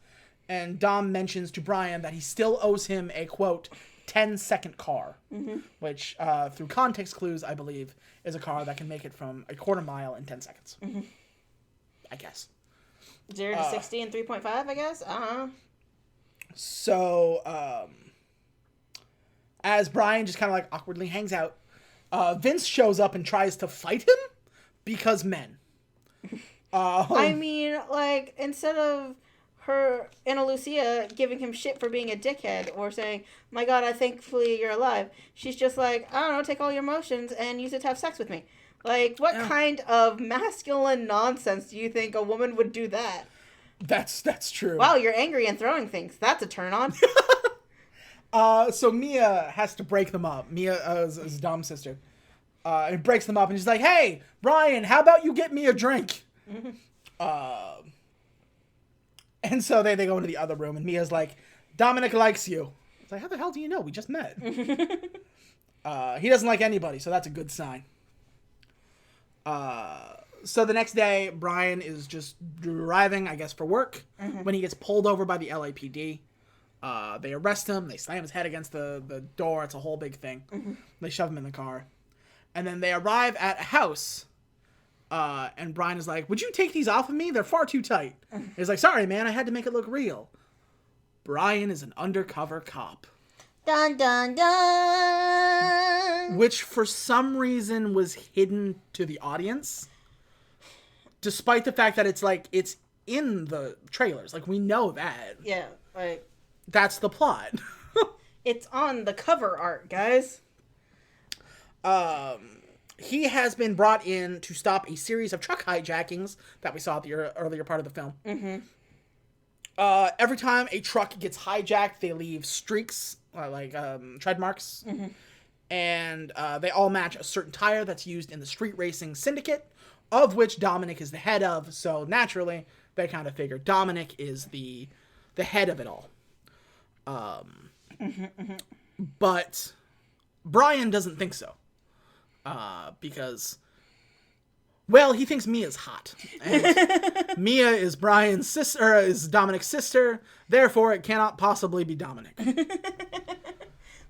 and Dom mentions to Brian that he still owes him a, quote, 10-second car, which, through context clues, I believe, is a car that can make it from a quarter mile in 10 seconds. I guess. 0 to 60 in 3.5, I guess? So, as Brian just kind of, like, awkwardly hangs out, Vince shows up and tries to fight him because men. I mean, like, instead of her, Anna Lucia, giving him shit for being a dickhead or saying, my God, thankfully you're alive, she's just like, I don't know, take all your emotions and use it to have sex with me. Like, what kind of masculine nonsense do you think a woman would do that? That's true. Wow, you're angry and throwing things. That's a turn on. So Mia has to break them up. Mia is Dom's sister. And breaks them up, and she's like, hey, Brian, how about you get me a drink? And so they go into the other room, and Mia's like, Dominic likes you. It's like, how the hell do you know? We just met. He doesn't like anybody, so that's a good sign. So the next day, Brian is just driving, I guess, for work, when he gets pulled over by the LAPD. They arrest him, they slam his head against the door, it's a whole big thing. They shove him in the car. And then they arrive at a house, and Brian is like, would you take these off of me? They're far too tight. He's like, sorry, man, I had to make it look real. Brian is an undercover cop. Dun, dun, dun. Which, for some reason, was hidden to the audience. Despite the fact that it's in the trailers. Like, we know that. Yeah, like... That's the plot. It's on the cover art, guys. He has been brought in to stop a series of truck hijackings that we saw at the earlier part of the film. Every time a truck gets hijacked, they leave streaks, tread marks. And they all match a certain tire that's used in the street racing syndicate, of which Dominic is the head of. So naturally, they kind of figure Dominic is the head of it all. But Brian doesn't think so. Because, well, he thinks Mia's hot. And Mia is is Dominic's sister, therefore it cannot possibly be Dominic.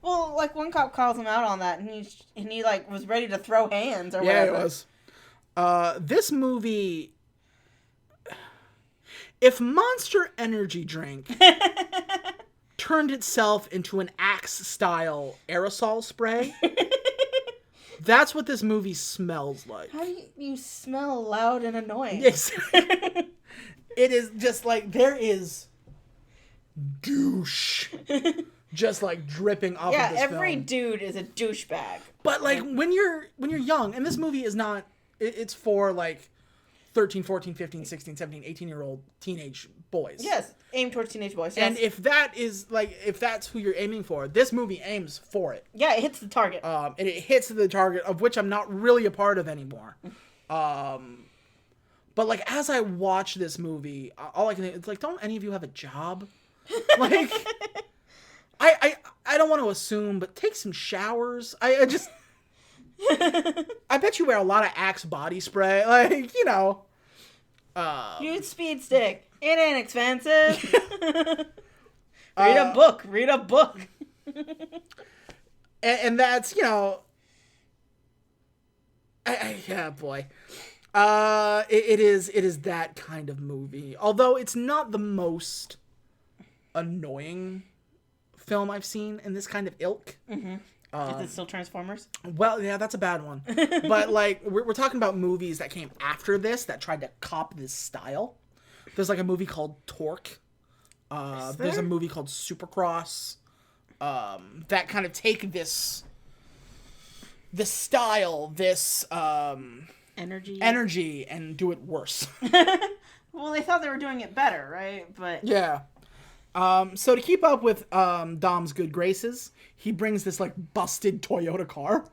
Well, like, one cop calls him out on that, and he like, was ready to throw hands or yeah, whatever. Yeah, it was. This movie... If Monster Energy drink turned itself into an Axe-style aerosol spray... That's what this movie smells like. How do you smell loud and annoying? It is just like, there is douche just like dripping off of this film. Yeah, every dude is a douchebag. But like, when you're young, and this movie is not, it's for like 13, 14, 15, 16, 17, 18-year-old teenage boys. Yes, aimed towards teenage boys. Yes. And if that's who you're aiming for, this movie aims for it. Yeah, it hits the target. And it hits the target, of which I'm not really a part of anymore. But like, as I watch this movie, all I can think, it's like, don't any of you have a job? Like, I don't want to assume, but take some showers. I just... I bet you wear a lot of Axe body spray. Like, you know. Use Speed Stick. It ain't expensive. Read a book. Read a book. and that's, you know. Yeah, boy. It is that kind of movie. Although it's not the most annoying film I've seen in this kind of ilk. Mm-hmm. Is it still Transformers? Well, yeah, that's a bad one. But like, we're talking about movies that came after this that tried to cop this style. There's like a movie called Torque. There's a movie called Supercross. That kind of take this style, this energy, and do it worse. Well, they thought they were doing it better, right? But yeah. So to keep up with Dom's good graces, he brings this like busted Toyota car.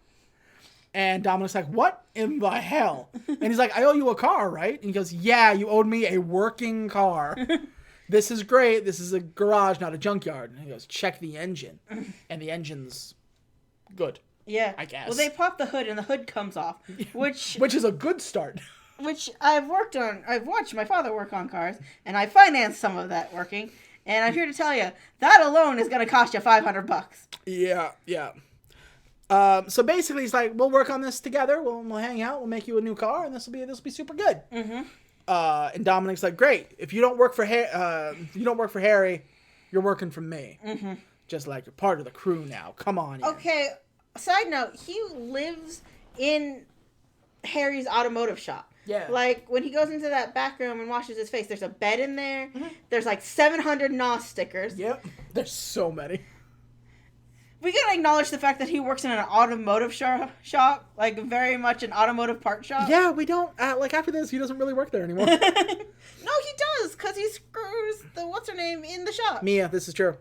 And Dominic's like, what in the hell? And he's like, I owe you a car, right? And he goes, yeah, you owed me a working car. This is great. This is a garage, not a junkyard. And he goes, check the engine. And the engine's good. Yeah. I guess. Well, they pop the hood and the hood comes off, which is a good start. Which I've watched my father work on cars, and I financed some of that working. And I'm here to tell you, that alone is going to cost you $500. Yeah. So basically, he's like, we'll work on this together. We'll hang out. We'll make you a new car, and this will be super good. Mm-hmm. And Dominic's like, great. If you don't work for Harry, you're working for me. Mm-hmm. Just like you're part of the crew now. Come on. Ian. Okay. Side note: he lives in Harry's automotive shop. Yeah. Like, when he goes into that back room and washes his face, there's a bed in there. Mm-hmm. There's like 700 NOS stickers. Yep. There's so many. We gotta acknowledge the fact that he works in an automotive shop, like very much an automotive part shop. Yeah, we don't, like after this, he doesn't really work there anymore. No, he does, because he screws the what's-her-name in the shop. Mia, this is true.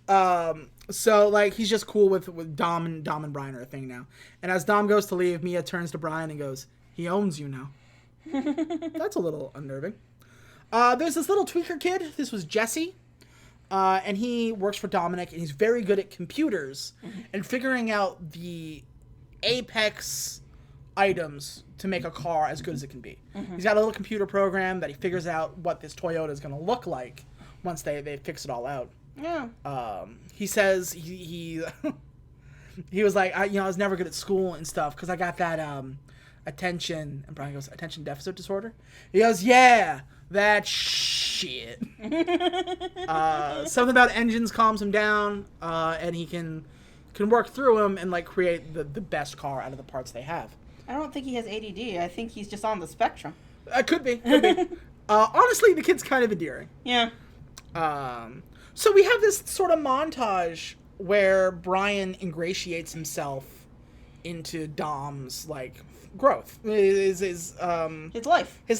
So, like, he's just cool with Dom and Brian are a thing now. And as Dom goes to leave, Mia turns to Brian and goes, he owns you now. That's a little unnerving. There's this little tweaker kid. This was Jesse. And he works for Dominic, and he's very good at computers and figuring out the apex items to make a car as good as it can be. He's got a little computer program that he figures out what this Toyota is going to look like once they fix it all out. Yeah. He says he was like, I was never good at school and stuff because I got that attention. And Brian goes, attention deficit disorder? He goes, yeah, that shit. Something about engines calms him down, and he can work through them and like create the best car out of the parts they have. I don't think he has ADD. I think he's just on the spectrum. Could be. Honestly, the kid's kind of endearing. Yeah. So we have this sort of montage where Brian ingratiates himself into Dom's like growth, his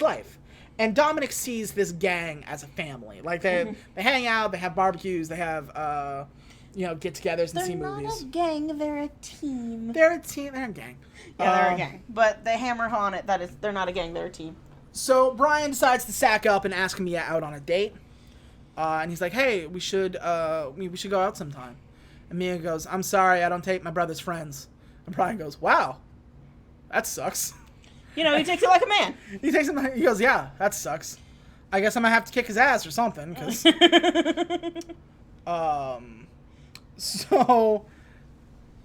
life. And Dominic sees this gang as a family. Like they hang out, they have barbecues, they have get-togethers and see movies. They're not a gang, they're a team. They're a team. They're a gang. Yeah, they're a gang. But they hammer on it. That is, they're not a gang, they're a team. So Brian decides to sack up and ask Mia out on a date. And he's like, hey, we should go out sometime. And Mia goes, I'm sorry, I don't take my brother's friends. And Brian goes, wow, that sucks. He takes it like a man. He goes, yeah, that sucks. I guess I'm going to have to kick his ass or something. Cause, so,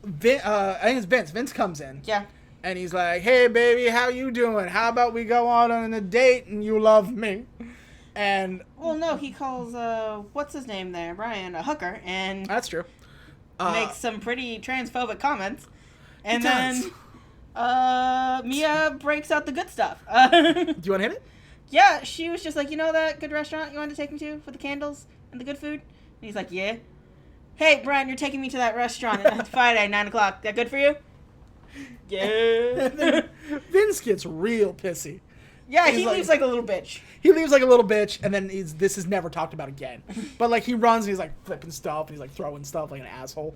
I think it's Vince. Vince comes in. Yeah. And he's like, hey, baby, how you doing? How about we go out on a date and you love me? And well, no, he calls what's his name there, Brian, a hooker, and that's true. Makes some pretty transphobic comments, and then Mia breaks out the good stuff. Do you want to hit it? Yeah, she was just like, that good restaurant you wanted to take me to for the candles and the good food, and he's like, yeah. Hey, Brian, you're taking me to that restaurant on Friday, 9:00. That good for you? Yeah. Vince gets real pissy. Yeah, he leaves like a little bitch. He leaves like a little bitch, and then this is never talked about again. But like he runs, and he's like flipping stuff, and he's like throwing stuff like an asshole.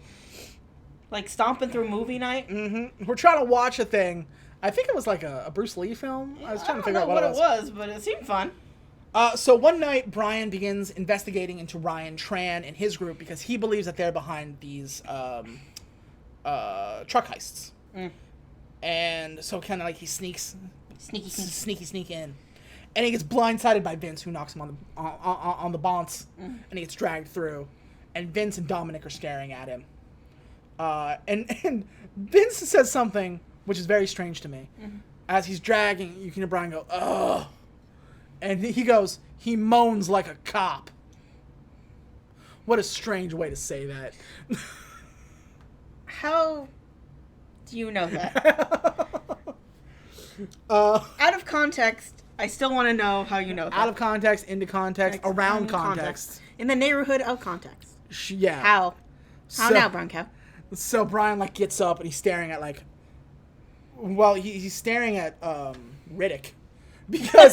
Like stomping through movie night. Mm-hmm. We're trying to watch a thing. I think it was like a Bruce Lee film. I was trying to figure out what it was, but it seemed fun. So one night, Brian begins investigating into Ryan Tran and his group because he believes that they're behind these truck heists. And so kind of like he sneak in, and he gets blindsided by Vince, who knocks him on the bonce, and he gets dragged through, and Vince and Dominic are staring at him, and Vince says something which is very strange to me. As he's dragging, you can hear Brian go, ugh. And he moans like a cop. What a strange way to say that. How do you know that? Out of context, I still want to know how you know that. Out of context, into context, around context. In the neighborhood of context. Yeah. How now, Bronco? So Brian, like, gets up and he's staring at, like... Well, he's staring at Riddick. Because,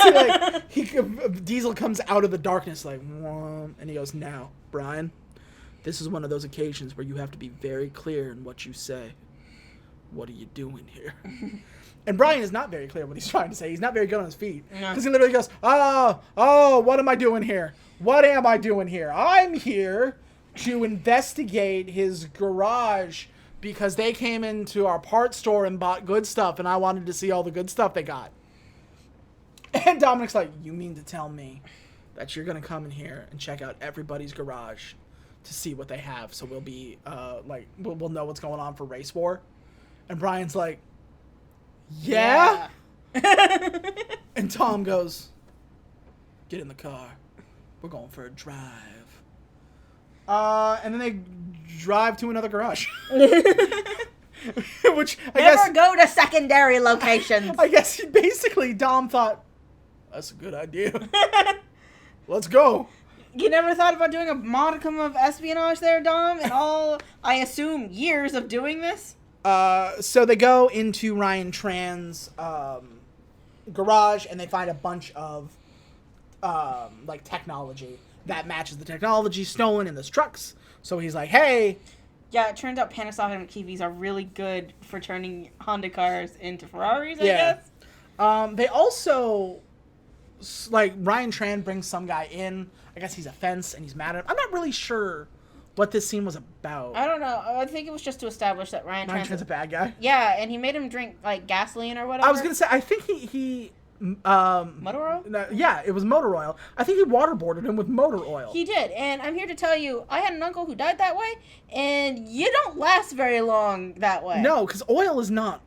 Diesel comes out of the darkness, like... And he goes, now, Brian, this is one of those occasions where you have to be very clear in what you say. What are you doing here? And Brian is not very clear what he's trying to say. He's not very good on his feet. Because he literally goes, oh, what am I doing here? What am I doing here? I'm here to investigate his garage because they came into our parts store and bought good stuff, and I wanted to see all the good stuff they got. And Dominic's like, you mean to tell me that you're going to come in here and check out everybody's garage to see what they have so we'll be, we'll know what's going on for Race War? And Brian's like, yeah? And Tom goes, get in the car. We're going for a drive. And then they drive to another garage. Which I guess... Never go to secondary locations. I guess basically Dom thought, that's a good idea. Let's go. You never thought about doing a modicum of espionage there, Dom? In all, I assume, years of doing this? So they go into Ryan Tran's garage and they find a bunch of technology that matches the technology stolen in those trucks. So he's like, hey. Yeah, it turns out Panasonic and Kiwis are really good for turning Honda cars into Ferraris, I guess. They also, Ryan Tran brings some guy in. I guess he's a fence and he's mad at him. I'm not really sure what this scene was about. I don't know. I think it was just to establish that Ryan Tran's a bad guy. Yeah, and he made him drink, gasoline or whatever. I was going to say, I think he motor oil? Yeah, it was motor oil. I think he waterboarded him with motor oil. He did, and I'm here to tell you, I had an uncle who died that way, and you don't last very long that way. No, because oil is not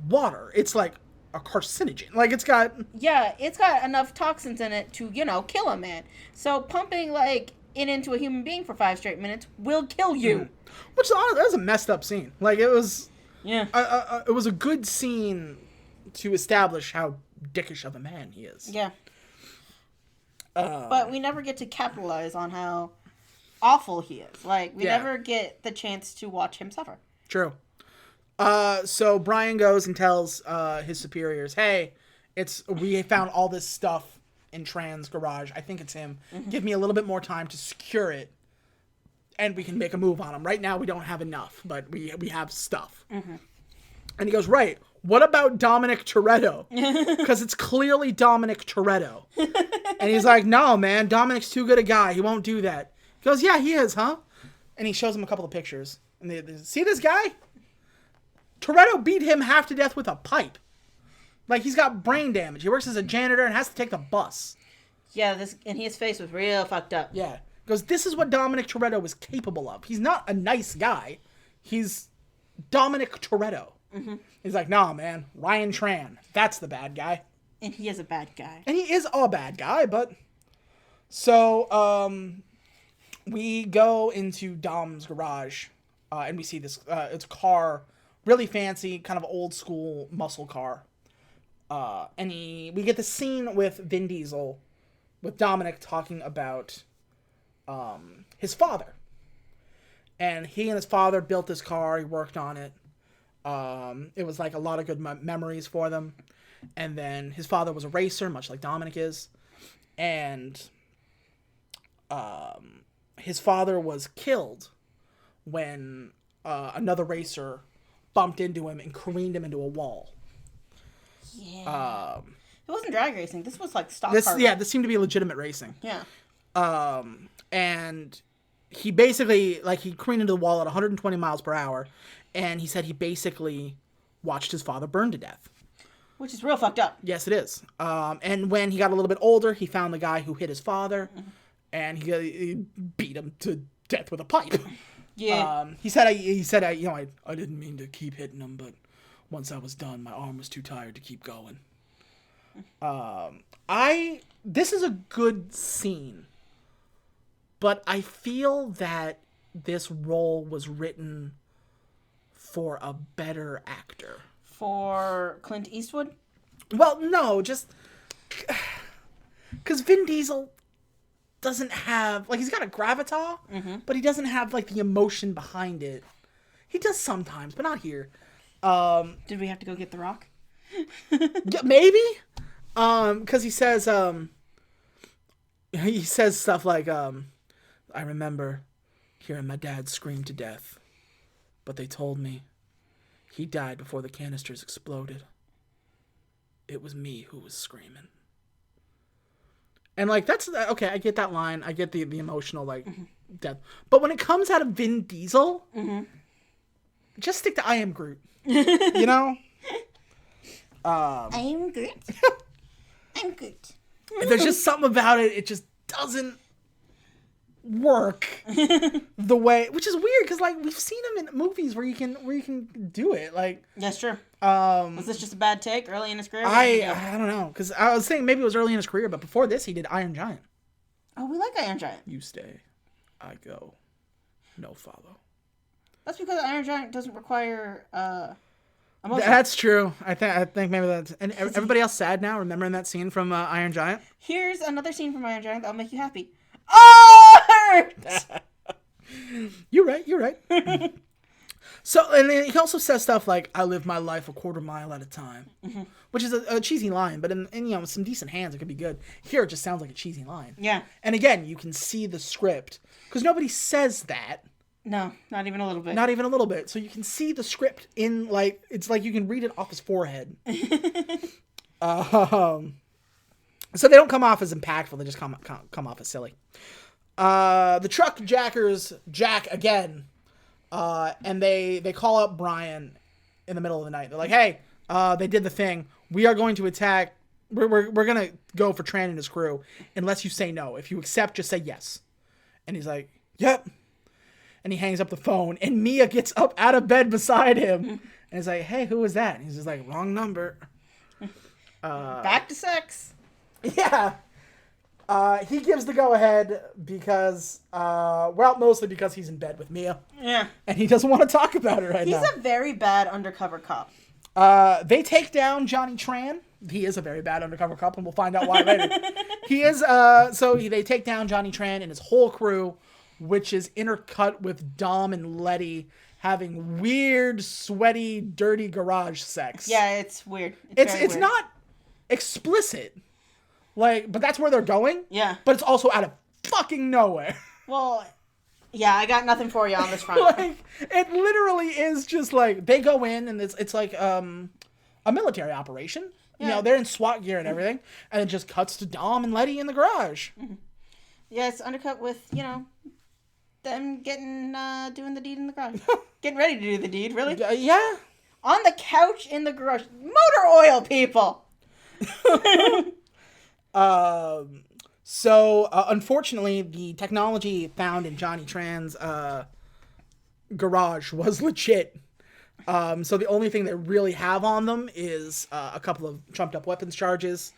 water. It's like a carcinogen. It's got... Yeah, it's got enough toxins in it to, kill a man. So pumping, it into a human being for 5 straight minutes will kill you. Mm. Which, that was a messed up scene. It was... Yeah. It was a good scene to establish how dickish of a man he is. Yeah. But we never get to capitalize on how awful he is. We never get the chance to watch him suffer. True. So Brian goes and tells his superiors, hey, we found all this stuff in Tran's garage. I think it's him. Mm-hmm. Give me a little bit more time to secure it, and we can make a move on him. Right now, we don't have enough, but we have stuff. Mm-hmm. And he goes, right, what about Dominic Toretto? Because it's clearly Dominic Toretto. And he's like, no, man, Dominic's too good a guy. He won't do that. He goes, yeah, he is, huh? And he shows him a couple of pictures. And they see this guy? Toretto beat him half to death with a pipe. He's got brain damage. He works as a janitor and has to take the bus. Yeah, and his face was real fucked up. Yeah. He goes, this is what Dominic Toretto was capable of. He's not a nice guy. He's Dominic Toretto. Mm-hmm. He's like, nah, man, Ryan Tran. That's the bad guy. And he is a bad guy. And he is a bad guy, but... So, we go into Dom's garage, and we see this, it's a car, really fancy, kind of old school muscle car. And we get the scene with Vin Diesel, with Dominic talking about, his father. And he and his father built this car, he worked on it. It was a lot of good memories for them. And then his father was a racer, much like Dominic is. And his father was killed when another racer bumped into him and careened him into a wall. Yeah. It wasn't drag racing. This was stock car. Yeah, this seemed to be legitimate racing. Yeah. And he basically, he careened into the wall at 120 miles per hour. And he said he basically watched his father burn to death. Which is real fucked up. Yes, it is. And when he got a little bit older, he found the guy who hit his father. Mm-hmm. And he beat him to death with a pipe. Yeah. He said, I didn't mean to keep hitting him, but Once I was done, my arm was too tired to keep going. This is a good scene, but I feel that this role was written for a better actor. For Clint Eastwood? Well, no, just because Vin Diesel doesn't have, like, he's got a gravitas, but he doesn't have, like, the emotion behind it. He does sometimes, but not here. Did we have to go get The Rock? Yeah, maybe. Because he says stuff like, I remember hearing my dad scream to death, but they told me he died before the canisters exploded. It was me who was screaming. And, like, that's, okay, I get that line. I get the emotional, like, death. But when it comes out of Vin Diesel, just stick to I Am Groot. You know? I am Groot. I'm Groot. There's just something about it. It just doesn't work the way, which is weird because, like, we've seen him in movies where you can do it. Like, that's true. Was this just a bad take early in his career? I don't know, because I was saying maybe it was early in his career, but before this he did Iron Giant. Oh, we like Iron Giant. You stay, I go, no follow. That's because Iron Giant doesn't require emotion. That's true. I think maybe that's, and everybody else sad now remembering that scene from Iron Giant. Here's another scene from Iron Giant that'll make you happy. Oh, You're right. So, and then he also says stuff like, I live my life a quarter mile at a time, which is a cheesy line, but in with some decent hands, it could be good. Here, it just sounds like a cheesy line. Yeah. And again, you can see the script, because nobody says that. No, not even a little bit. Not even a little bit. So you can see the script in, like, it's like you can read it off his forehead. So they don't come off as impactful, they just come off as silly. The truck jackers jack again. And they call up Brian in the middle of the night. They're like, hey, they did the thing. We are going to attack. We're going to go for Tran and his crew unless you say no. If you accept, just say yes. And he's like, yep. And he hangs up the phone. And Mia gets up out of bed beside him. And he's like, hey, who was that? And he's just like, wrong number. Back to sex. Yeah. He gives the go-ahead because, mostly because he's in bed with Mia. Yeah. And he doesn't want to talk about it now. He's a very bad undercover cop. They take down Johnny Tran. He is a very bad undercover cop, and we'll find out why later. He is, they take down Johnny Tran and his whole crew, which is intercut with Dom and Letty having weird, sweaty, dirty garage sex. Yeah, it's weird. It's weird. not explicit. Like, but that's where they're going. Yeah. But it's also out of fucking nowhere. Well, yeah, I got nothing for you on this front. Like, it literally is just like, they go in and it's like a military operation. Yeah. You know, they're in SWAT gear and everything. And it just cuts to Dom and Letty in the garage. Yeah, it's undercut with, them getting, doing the deed in the garage. Getting ready to do the deed, really? Yeah. On the couch in the garage. Motor oil, people! Unfortunately, the technology found in Johnny Tran's garage was legit. So the only thing they really have on them is a couple of trumped up weapons charges,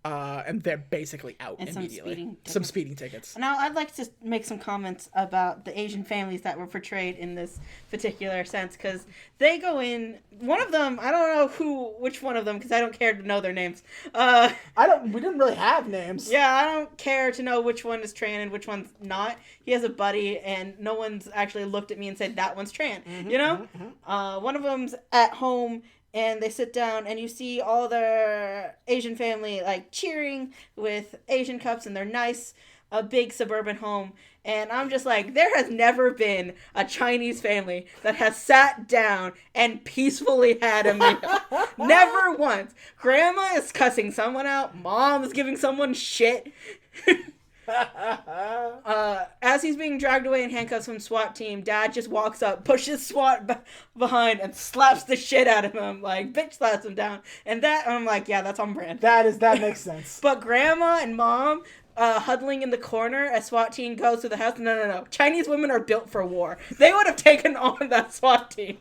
and they're basically out and immediately. Some speeding tickets. Now, I'd like to make some comments about the Asian families that were portrayed in this particular sense, because they go in. One of them, I don't know which one of them, because I don't care to know their names. We didn't really have names. Yeah, I don't care to know which one is Tran and which one's not. He has a buddy, and no one's actually looked at me and said, that one's Tran, One of them's at home, and they sit down, and you see all their Asian family, like, cheering with Asian cups in their nice, big suburban home. And I'm just like, there has never been a Chinese family that has sat down and peacefully had a meal. Never once. Grandma is cussing someone out. Mom is giving someone shit. As he's being dragged away in handcuffs from SWAT team, Dad just walks up, pushes SWAT behind, and slaps the shit out of him. Like, bitch slaps him down. And I'm like, yeah, that's on brand. That makes sense. But Grandma and Mom, huddling in the corner, a SWAT team goes to the house. No. Chinese women are built for war. They would have taken on that SWAT team.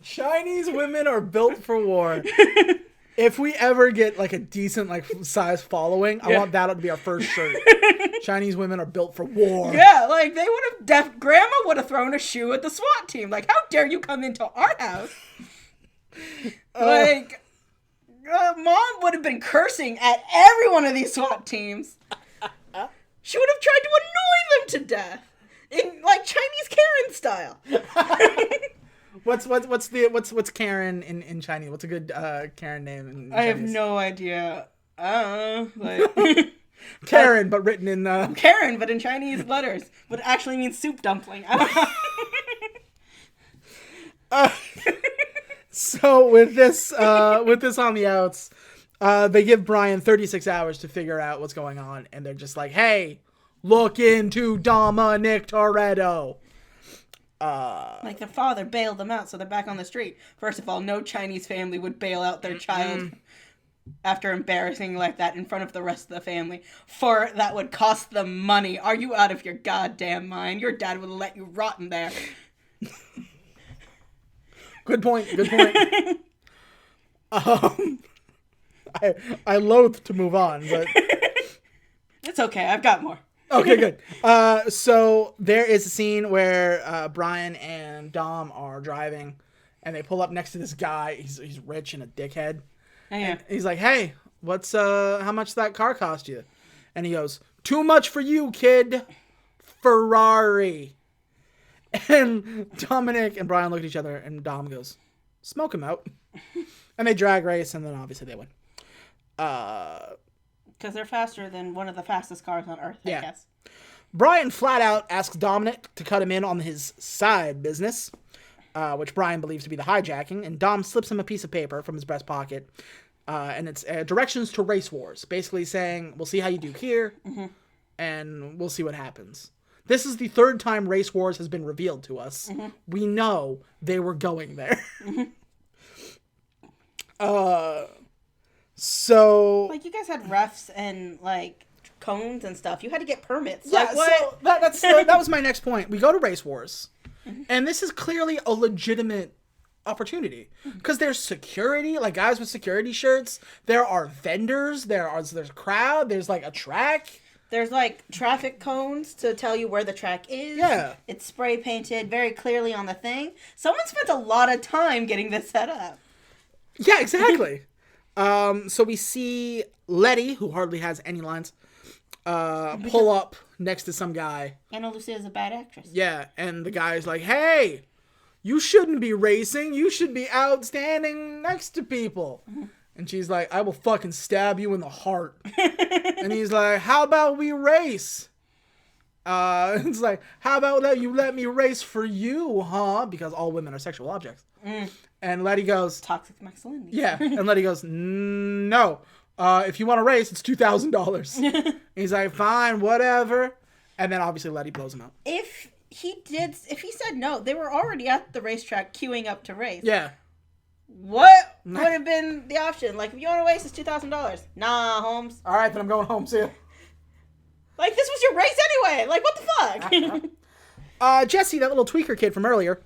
Chinese women are built for war. If we ever get like a decent like size following, I want that to be our first shirt. Chinese women are built for war. Yeah, like they would have. Grandma would have thrown a shoe at the SWAT team. Like, how dare you come into our house? Mom would have been cursing at every one of these SWAT teams. She would have tried to annoy them to death in like Chinese Karen style. What's Karen in Chinese? What's a good Karen name in Chinese? I have no idea. Like Karen, but written in Karen, but in Chinese letters, but it actually means soup dumpling. I don't know. So with this on the outs, they give Brian 36 hours to figure out what's going on, and they're just like, "Hey, look into Dominic Toretto." Like their father bailed them out, so they're back on the street. First of all, no Chinese family would bail out their child after embarrassing like that in front of the rest of the family. For that would cost them money. Are you out of your goddamn mind? Your dad would have let you rot in there. Good point. I loathe to move on, but it's okay. I've got more. Okay, good. So there is a scene where Brian and Dom are driving, and they pull up next to this guy. He's rich and a dickhead. Oh, yeah. And he's like, "Hey, what's how much that car cost you?" And he goes, "Too much for you, kid. Ferrari." And Dominic and Brian look at each other, and Dom goes, "Smoke him out." And they drag race, and then obviously they win. Because they're faster than one of the fastest cars on Earth, I guess. Brian flat out asks Dominic to cut him in on his side business, which Brian believes to be the hijacking, and Dom slips him a piece of paper from his breast pocket, and it's directions to race wars, basically saying, "We'll see how you do here, and we'll see what happens." This is the third time Race Wars has been revealed to us. We know they were going there. So... Like, you guys had refs and, like, cones and stuff. You had to get permits. Yeah, like, what? So that was my next point. We go to Race Wars, and this is clearly a legitimate opportunity. Because there's security, like guys with security shirts. There are vendors. There's a crowd. There's, like, a track. There's, like, traffic cones to tell you where the track is. Yeah. It's spray painted very clearly on the thing. Someone spent a lot of time getting this set up. Yeah, exactly. So we see Letty, who hardly has any lines, pull up next to some guy. Anna Lucia is a bad actress. Yeah, and the guy's like, "Hey, you shouldn't be racing. You should be out standing next to people." And she's like, "I will fucking stab you in the heart." And he's like, "How about we race?" It's like, "How about you let me race for you, huh?" Because all women are sexual objects. And Letty goes, "Toxic masculinity." Yeah, and Letty goes, "No. If you want to race, it's $2,000. He's like, "Fine, whatever." And then obviously Letty blows him out. If he said no, they were already at the racetrack queuing up to race. Yeah. What would have been the option? Like, if you want to race, it's $2,000. Nah, Holmes. All right, then I'm going home. See ya. Like, this was your race anyway. Like, what the fuck? Jesse, that little tweaker kid from earlier,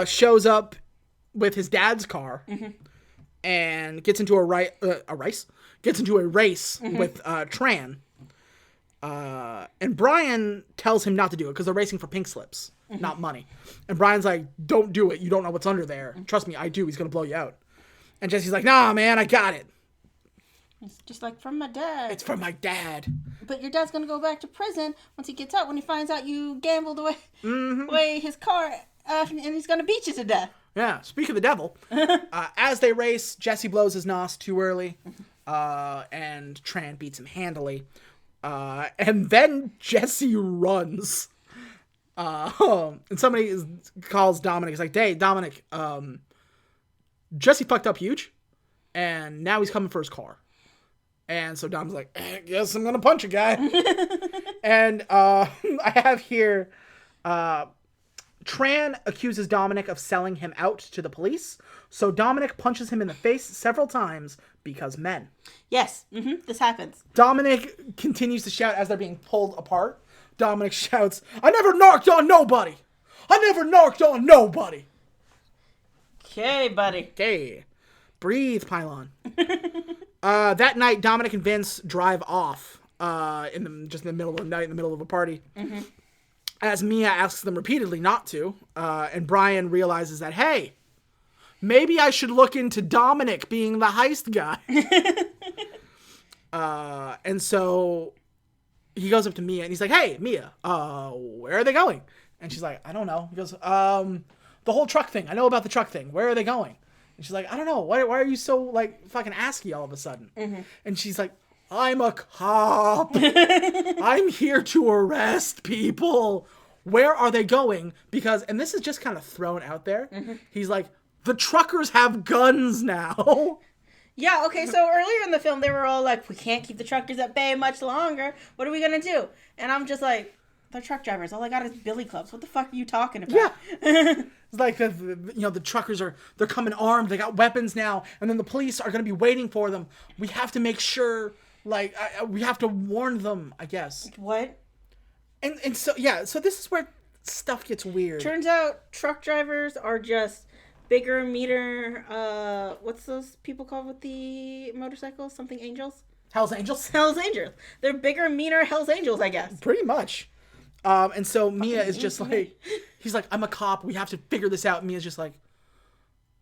shows up with his dad's car and gets into a race with Tran. And Brian tells him not to do it because they're racing for pink slips, not money. And Brian's like, "Don't do it. You don't know what's under there. Trust me, I do. He's going to blow you out." And Jesse's like, "Nah, man, I got it." It's just like, "From my dad." It's from my dad. But your dad's going to go back to prison once he gets out, when he finds out you gambled away his car, and he's going to beat you to death. Yeah, speak of the devil. As they race, Jesse blows his nos too early, and Tran beats him handily. And then Jesse runs. And somebody calls Dominic. He's like, "Hey, Dominic, Jesse fucked up huge, and now he's coming for his car." And so Dom's like, "I guess I'm gonna punch a guy." And I have here Tran accuses Dominic of selling him out to the police, so Dominic punches him in the face several times because men. Yes, this happens. Dominic continues to shout as they're being pulled apart. Dominic shouts, "I never narked on nobody! I never narked on nobody!" Okay, buddy. Okay. Breathe, Pylon. That night, Dominic and Vince drive off in the middle of the night, in the middle of a party. Mm-hmm. As Mia asks them repeatedly not to, and Brian realizes that, hey, maybe I should look into Dominic being the heist guy. And so he goes up to Mia and he's like, "Hey, Mia, where are they going?" And she's like, "I don't know." He goes, "The whole truck thing. I know about the truck thing. Where are they going?" And she's like, "I don't know. Why are you so, like, fucking asky all of a sudden?" Mm-hmm. And she's like, "I'm a cop. I'm here to arrest people. Where are they going?" Because, and this is just kind of thrown out there. Mm-hmm. He's like, "The truckers have guns now." Yeah, okay, so earlier in the film, they were all like, "We can't keep the truckers at bay much longer. What are we going to do?" And I'm just like, they're truck drivers. All I got is billy clubs. What the fuck are you talking about? Yeah. It's like, the truckers they're coming armed. They got weapons now. And then the police are going to be waiting for them. We have to make sure, like, we have to warn them, I guess. What? And so, yeah, so this is where stuff gets weird. Turns out truck drivers are just bigger meter, what's those people called with the motorcycles? Something Angels? Hell's Angels? Hell's Angels. They're bigger meter Hell's Angels, I guess. Pretty much. And so Mia is just like, he's like, "I'm a cop. We have to figure this out." And Mia's just like,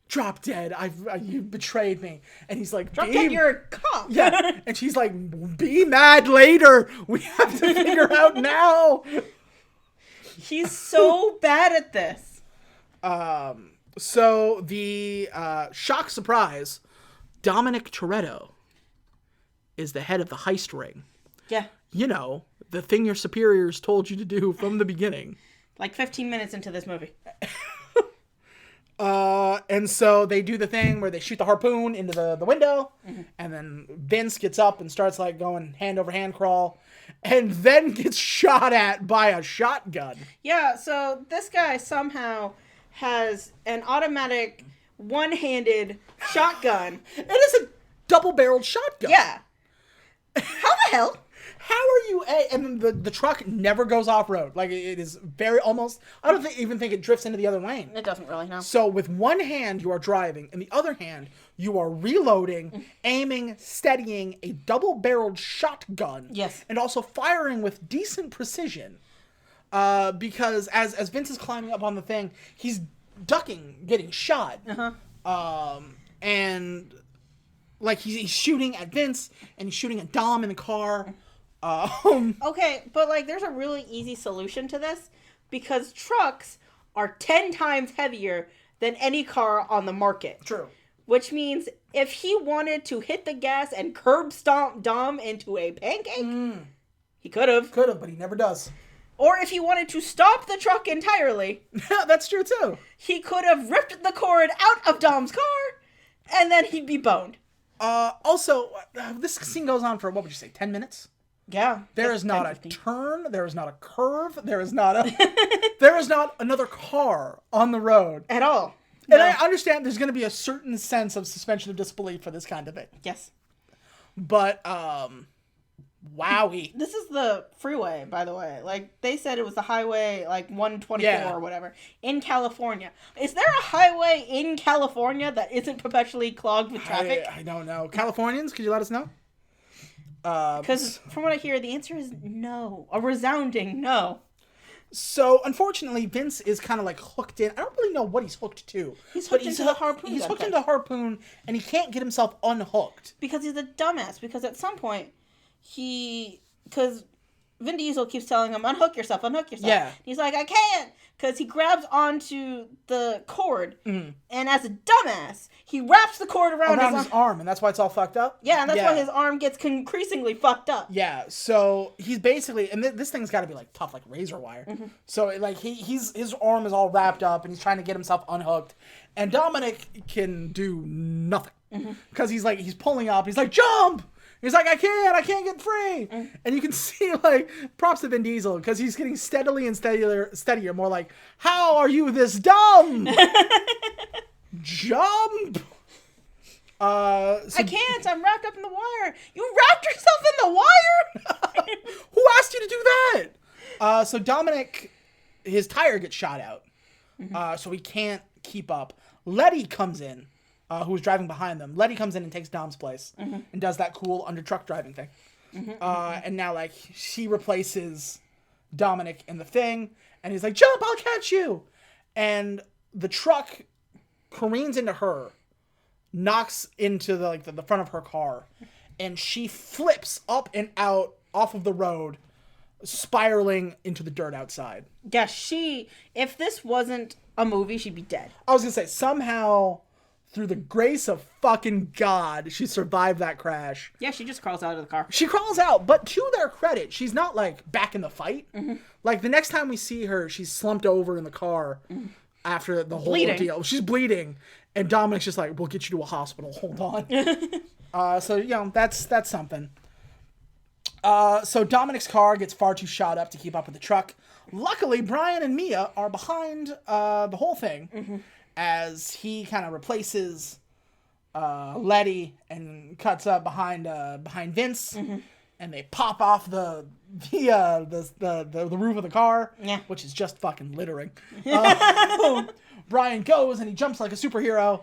"Drop dead. You betrayed me." And he's like, "Drop dead, you're a cop." Yeah. And she's like, "Be mad later. We have to figure out now." He's so bad at this. So the shock surprise, Dominic Toretto is the head of the heist ring. Yeah. You know, the thing your superiors told you to do from the beginning. Like 15 minutes into this movie. And so they do the thing where they shoot the harpoon into the window, mm-hmm. and then Vince gets up and starts like going hand over hand crawl, and then gets shot at by a shotgun. Yeah, so this guy somehow has an automatic one-handed shotgun. It is a double-barreled shotgun. Yeah. How the hell? How are you? And the truck never goes off road. Like, it is very almost. I don't even think it drifts into the other lane. It doesn't really, no. So with one hand you are driving, and the other hand you are reloading, aiming, steadying a double-barreled shotgun. Yes. And also firing with decent precision. Because as Vince is climbing up on the thing, he's ducking, getting shot. Uh-huh. And like he's shooting at Vince, and he's shooting at Dom in the car. Okay, but like there's a really easy solution to this, because trucks are 10 times heavier than any car on the market. True. Which means if he wanted to hit the gas and curb stomp Dom into a pancake, he could have. Could have, but he never does. Or if he wanted to stop the truck entirely. That's true too. He could have ripped the cord out of Dom's car, and then he'd be boned. Also, this scene goes on for, what would you say, 10 minutes? Yeah. There is not a turn. There is not a curve. There is not another car on the road. At all. And no. I understand there's going to be a certain sense of suspension of disbelief for this kind of thing. Yes. But, wowie. This is the freeway, by the way. Like, they said it was the highway, like, 124 or whatever, in California. Is there a highway in California that isn't perpetually clogged with traffic? I don't know. Californians, could you let us know? Because from what I hear, the answer is no. A resounding no. So, unfortunately, Vince is kind of like hooked in. I don't really know what he's hooked to. He's hooked into the harpoon. He's hooked into the harpoon, and he can't get himself unhooked. Because he's a dumbass. Because at some point, because Vin Diesel keeps telling him, unhook yourself. Yeah. He's like, I can't. Because he grabs onto the cord, and as a dumbass, he wraps the cord around his arm, and that's why it's all fucked up? Yeah, and that's why his arm gets increasingly fucked up. Yeah, so he's basically, and this thing's got to be like tough, like razor wire. Mm-hmm. So like his arm is all wrapped up, and he's trying to get himself unhooked, and Dominic can do nothing because he's pulling up. He's like, jump. He's like, I can't get free. And you can see, like, props to Vin Diesel, because he's getting steadily and steadier, more like, how are you this dumb? Jump! I can't. I'm wrapped up in the wire. You wrapped yourself in the wire? Who asked you to do that? So Dominic, his tire gets shot out. So he can't keep up. Letty comes in, who was driving behind them. Letty comes in and takes Dom's place and does that cool under truck driving thing. And now, like, she replaces Dominic in the thing, and he's like, jump, I'll catch you. And the truck careens into her, knocks into the front of her car, and she flips up and out off of the road, spiraling into the dirt outside. Yeah, if this wasn't a movie, she'd be dead. I was gonna say, somehow, through the grace of fucking God, she survived that crash. Yeah, she just crawls out of the car. She crawls out, but to their credit, she's not, like, back in the fight. Like, the next time we see her, she's slumped over in the car after the whole ordeal. She's bleeding, and Dominic's just like, we'll get you to a hospital. Hold on. So, you know, that's something. So Dominic's car gets far too shot up to keep up with the truck. Luckily, Brian and Mia are behind the whole thing as he kind of replaces Letty and cuts up behind Vince, and they pop off the roof of the car, which is just fucking littering. Brian goes and he jumps like a superhero,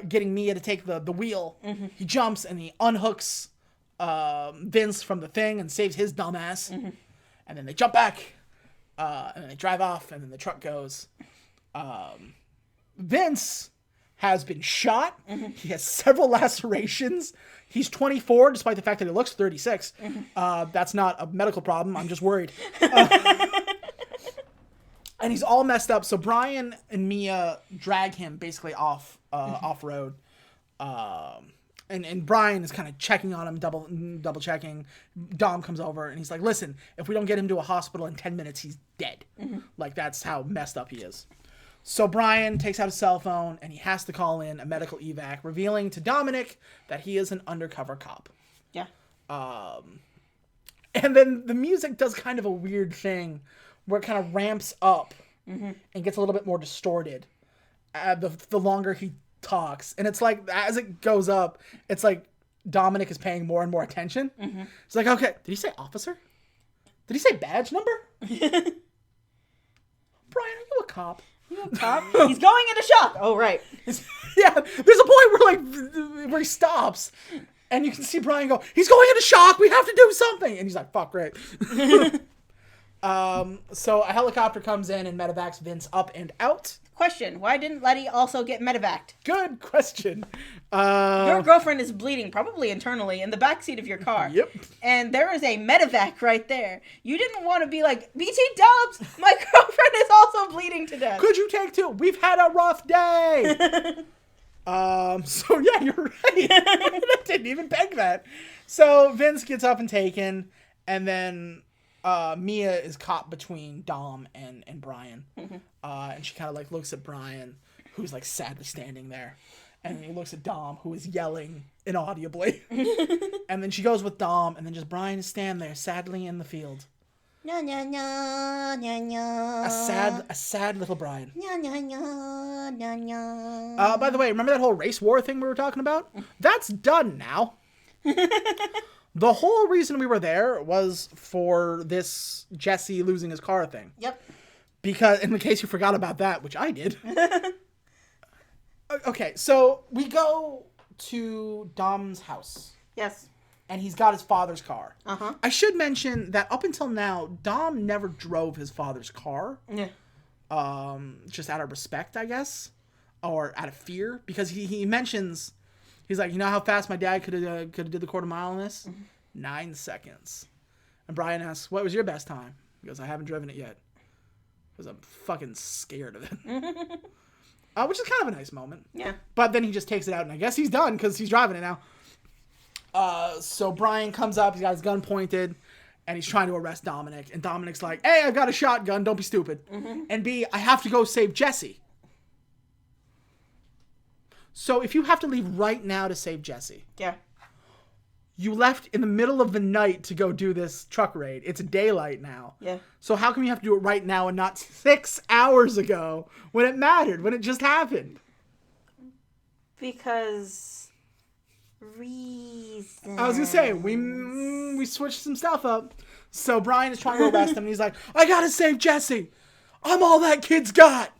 getting Mia to take the wheel. He jumps and he unhooks Vince from the thing and saves his dumbass. And then they jump back, and then they drive off, and then the truck goes. Vince has been shot. He has several lacerations. He's 24, despite the fact that he looks 36. That's not a medical problem. I'm just worried. And he's all messed up. So Brian and Mia drag him basically off road. And Brian is kind of checking on him, double checking. Dom comes over and he's like, listen, if we don't get him to a hospital in 10 minutes, he's dead. Like, that's how messed up he is. So Brian takes out his cell phone and he has to call in a medical evac, revealing to Dominic that he is an undercover cop. Yeah. And then the music does kind of a weird thing where it kind of ramps up and gets a little bit more distorted the longer he talks. And it's like, as it goes up, it's like Dominic is paying more and more attention. It's like, okay, did he say officer? Did he say badge number? Brian, are you a cop? He's going into shock. Oh, right. Yeah, there's a point where he stops, and you can see Brian go, he's going into shock, we have to do something. And he's like, fuck, right. So a helicopter comes in and medevacs Vince up and out. Question, why didn't Letty also get medevaced? Good question. Your girlfriend is bleeding, probably internally, in the backseat of your car. Yep. And there is a medevac right there. You didn't want to be like, BT Dubs, my girlfriend is also bleeding to death. Could you take two? We've had a rough day. So yeah, you're right. I didn't even peg that. So Vince gets up and taken, and then Mia is caught between Dom and Brian. And she kind of like looks at Brian, who's like sadly standing there. And he looks at Dom, who is yelling inaudibly. And then she goes with Dom, and then just Brian is standing there sadly in the field. No, no, no, no, no. A sad little Brian. No, no, no, no, no. By the way, remember that whole race war thing we were talking about? That's done now. The whole reason we were there was for this Jesse losing his car thing. Yep. Because, in case you forgot about that, which I did. Okay, so we go to Dom's house. Yes. And he's got his father's car. Uh-huh. I should mention that up until now, Dom never drove his father's car. Yeah. Just out of respect, I guess. Or out of fear. Because he mentions... He's like, you know how fast my dad could have did the quarter mile in this? 9 seconds. And Brian asks, what was your best time? He goes, I haven't driven it yet. Because I'm fucking scared of it. Which is kind of a nice moment. Yeah. But then he just takes it out, and I guess he's done because he's driving it now. So Brian comes up, he's got his gun pointed, and he's trying to arrest Dominic. And Dominic's like, A, I've got a shotgun, don't be stupid. And B, I have to go save Jesse. So if you have to leave right now to save Jesse, yeah, you left in the middle of the night to go do this truck raid. It's daylight now. Yeah. So how come you have to do it right now and not 6 hours ago when it mattered, when it just happened? Because reasons. I was gonna say we switched some stuff up. So Brian is trying to arrest him, and he's like, "I gotta save Jesse. I'm all that kid's got."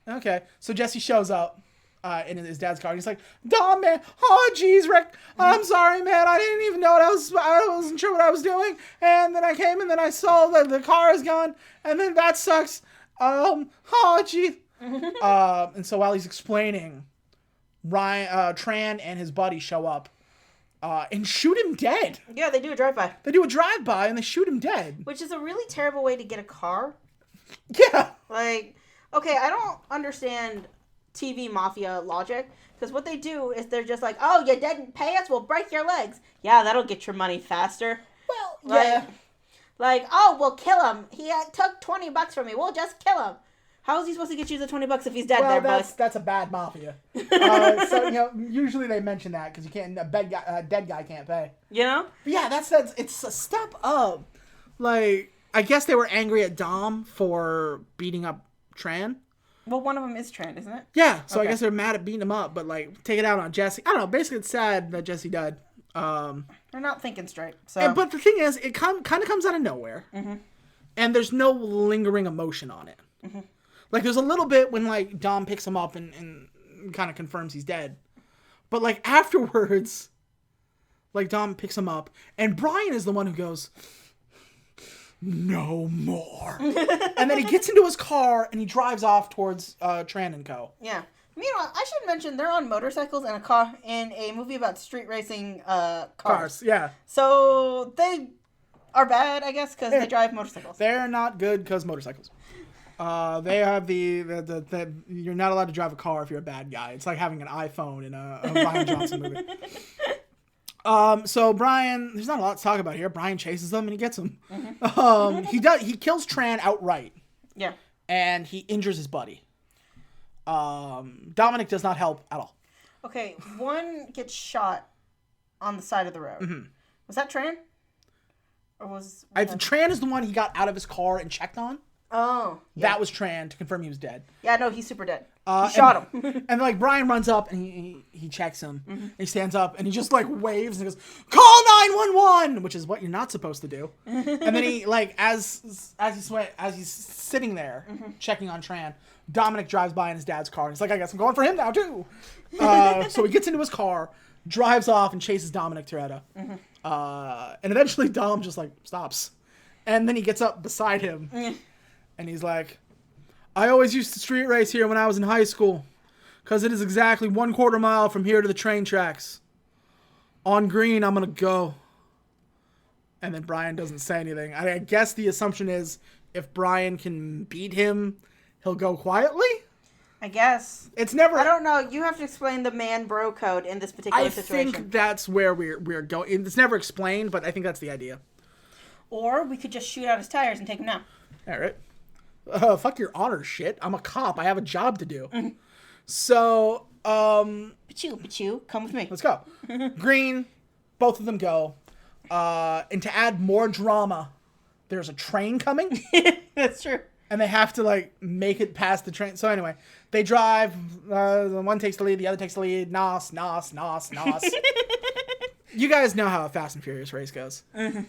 Okay, so Jesse shows up in his dad's car, and he's like, "Dom, man, oh jeez, Rick, I'm sorry, man. I didn't even know I wasn't sure what I was doing, and then I came and then I saw that the car is gone, and then that sucks. Oh jeez." And so while he's explaining, Tran and his buddy show up and shoot him dead. Yeah, they do a drive-by. They do a drive-by and they shoot him dead. Which is a really terrible way to get a car. Yeah. Like, okay, I don't understand TV mafia logic. Because what they do is they're just like, oh, you didn't pay us? We'll break your legs. Yeah, that'll get your money faster. Well, yeah. Like, oh, we'll kill him. He took $20 from me. We'll just kill him. How is he supposed to get you the $20 if he's dead? Well, there, that's a bad mafia. So usually they mention that because you can't dead guy can't pay. You know? But yeah, that's it's a step up. Like, I guess they were angry at Dom for beating up Tran. Well, one of them is Tran, isn't it? Yeah, so okay. I guess they're mad at beating him up, but like take it out on Jesse. I don't know. Basically, it's sad that Jesse died. They're not thinking straight. So, but the thing is, it kind of comes out of nowhere, and there's no lingering emotion on it. Mm-hmm. Like, there's a little bit when, like, Dom picks him up and kind of confirms he's dead. But, like, afterwards, like, Dom picks him up, and Brian is the one who goes, "No more." And then he gets into his car, and he drives off towards Tran and Co. Yeah. Meanwhile, I should mention they're on motorcycles in a movie about street racing cars. Yeah. So, they are bad, I guess, because they drive motorcycles. They're not good because motorcycles. They have the you're not allowed to drive a car if you're a bad guy. It's like having an iPhone in a Brian Johnson movie. So Brian, there's not a lot to talk about here. Brian chases them and he gets him. Mm-hmm. He kills Tran outright. Yeah. And he injures his buddy. Dominic does not help at all. Okay, one gets shot on the side of the road. Mm-hmm. Was that Tran? Or was Tran is the one he got out of his car and checked on. Oh. Yeah. That was Tran to confirm he was dead. Yeah, no, he's super dead. He shot him. And like Brian runs up and he checks him. Mm-hmm. He stands up and he just like waves and he goes, "Call 911," which is what you're not supposed to do. And then he like as he's sitting there checking on Tran, Dominic drives by in his dad's car and he's like, "I guess I'm going for him now too." So he gets into his car, drives off and chases Dominic Toretto. Mm-hmm. And eventually Dom just like stops. And then he gets up beside him. And he's like, "I always used to street race here when I was in high school, because it is exactly 1/4 mile from here to the train tracks. On green, I'm going to go." And then Brian doesn't say anything. I guess the assumption is if Brian can beat him, he'll go quietly? I guess. It's never... I don't know. You have to explain the man-bro code in this particular situation. I think that's where we're going. It's never explained, but I think that's the idea. Or we could just shoot out his tires and take him down. All right. Fuck your honor shit. I'm a cop. I have a job to do. So, Pachu, come with me. Let's go. Green, both of them go. And to add more drama, there's a train coming. That's true. And they have to, like, make it past the train. So anyway, they drive. The one takes the lead, the other takes the lead. Nos. You guys know how a Fast and Furious race goes.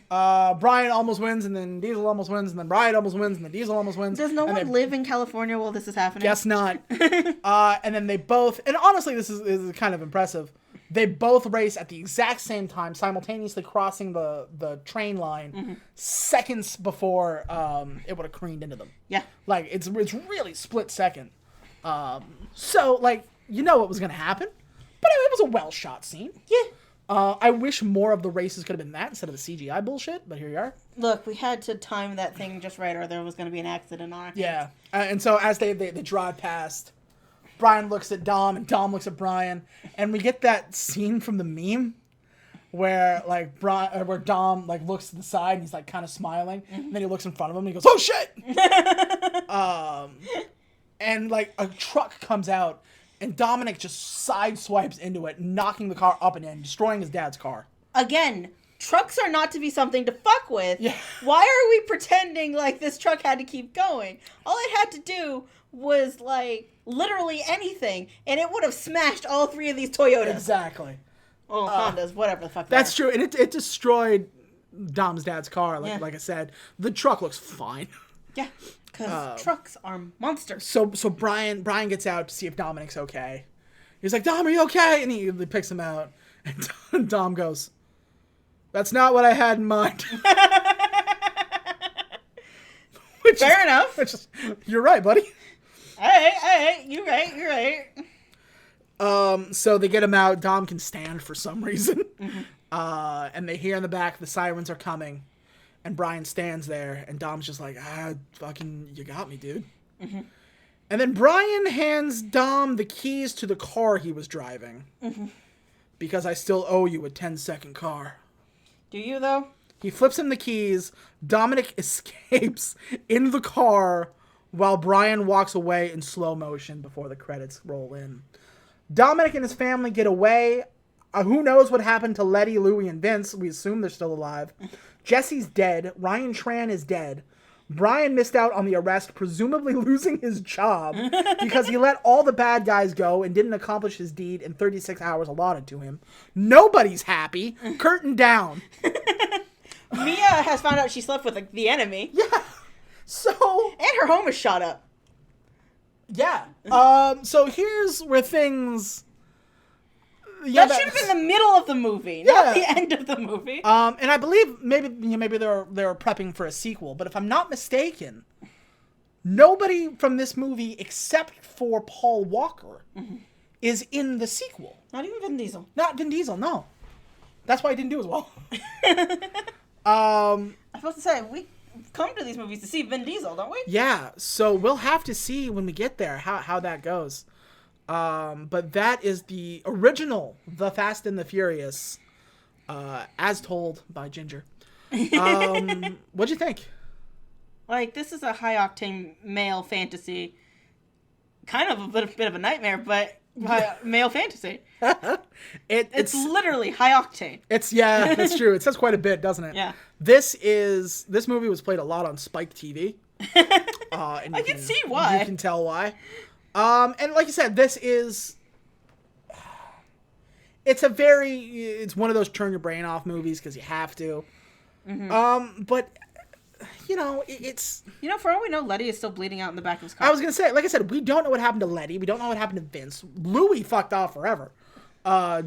Brian almost wins, and then Diesel almost wins, and then Brian almost wins, and then Diesel almost wins. Does no one live in California while this is happening? Guess not. And then they both, and honestly, this is kind of impressive. They both race at the exact same time, simultaneously crossing the train line seconds before it would have careened into them. Yeah. Like, it's really split second. So, like, you know what was going to happen. But it was a well-shot scene. Yeah. I wish more of the races could have been that instead of the CGI bullshit, but here you are. Look, we had to time that thing just right or there was going to be an accident on it. Yeah. And so as they drive past, Brian looks at Dom and Dom looks at Brian, and we get that scene from the meme where like where Dom like looks to the side and he's like kind of smiling, and then he looks in front of him and he goes, "Oh shit!" And like a truck comes out. And Dominic just sideswipes into it, knocking the car up and in, destroying his dad's car. again, trucks are not to be something to fuck with. Yeah. Why are we pretending like this truck had to keep going? All it had to do was, like, literally anything, and it would have smashed all 3 of these Toyotas. Exactly. Well, Hondas, whatever the fuck they That's are. true, and it destroyed Dom's dad's car. Like I said, the truck looks fine. Yeah, because trucks are monsters. So Brian gets out to see if Dominic's okay. He's like, Dom, are you okay? And he picks him out, and Dom goes, "That's not what I had in mind." Fair enough. You're right, buddy. Hey, you're right. So they get him out. Dom can stand for some reason. Mm-hmm. And they hear in the back the sirens are coming. And Brian stands there. And Dom's just like, fucking, you got me, dude. Mm-hmm. And then Brian hands Dom the keys to the car he was driving. Mm-hmm. Because I still owe you a 10-second car. Do you, though? He flips him the keys. Dominic escapes in the car while Brian walks away in slow motion before the credits roll in. Dominic and his family get away. Who knows what happened to Letty, Louie, and Vince? We assume they're still alive. Jesse's dead. Ryan Tran is dead. Brian missed out on the arrest, presumably losing his job because he let all the bad guys go and didn't accomplish his deed in 36 hours allotted to him. Nobody's happy. Curtain down. Mia has found out she slept with the enemy. Yeah. So... And her home is shot up. Yeah. So here's where things... That should have been the middle of the movie, not the end of the movie. And I believe maybe they're prepping for a sequel, but if I'm not mistaken, nobody from this movie except for Paul Walker is in the sequel. Not even Vin Diesel. Not Vin Diesel, no. That's why he didn't do as well. I'm supposed to say, we come to these movies to see Vin Diesel, don't we? Yeah, so we'll have to see when we get there how that goes. But that is the original The Fast and the Furious, as told by Ginger. What'd you think? Like, this is a high-octane male fantasy. Kind of a bit of a nightmare, but male fantasy. It's literally high-octane. Yeah, that's true. It says quite a bit, doesn't it? Yeah. This movie was played a lot on Spike TV. And I can see why. You can tell why. And like you said, it's one of those turn your brain off movies because you have to. Mm-hmm. But it's... for all we know, Letty is still bleeding out in the back of his car. I was going to say, like I said, we don't know what happened to Letty. We don't know what happened to Vince. Louie fucked off forever.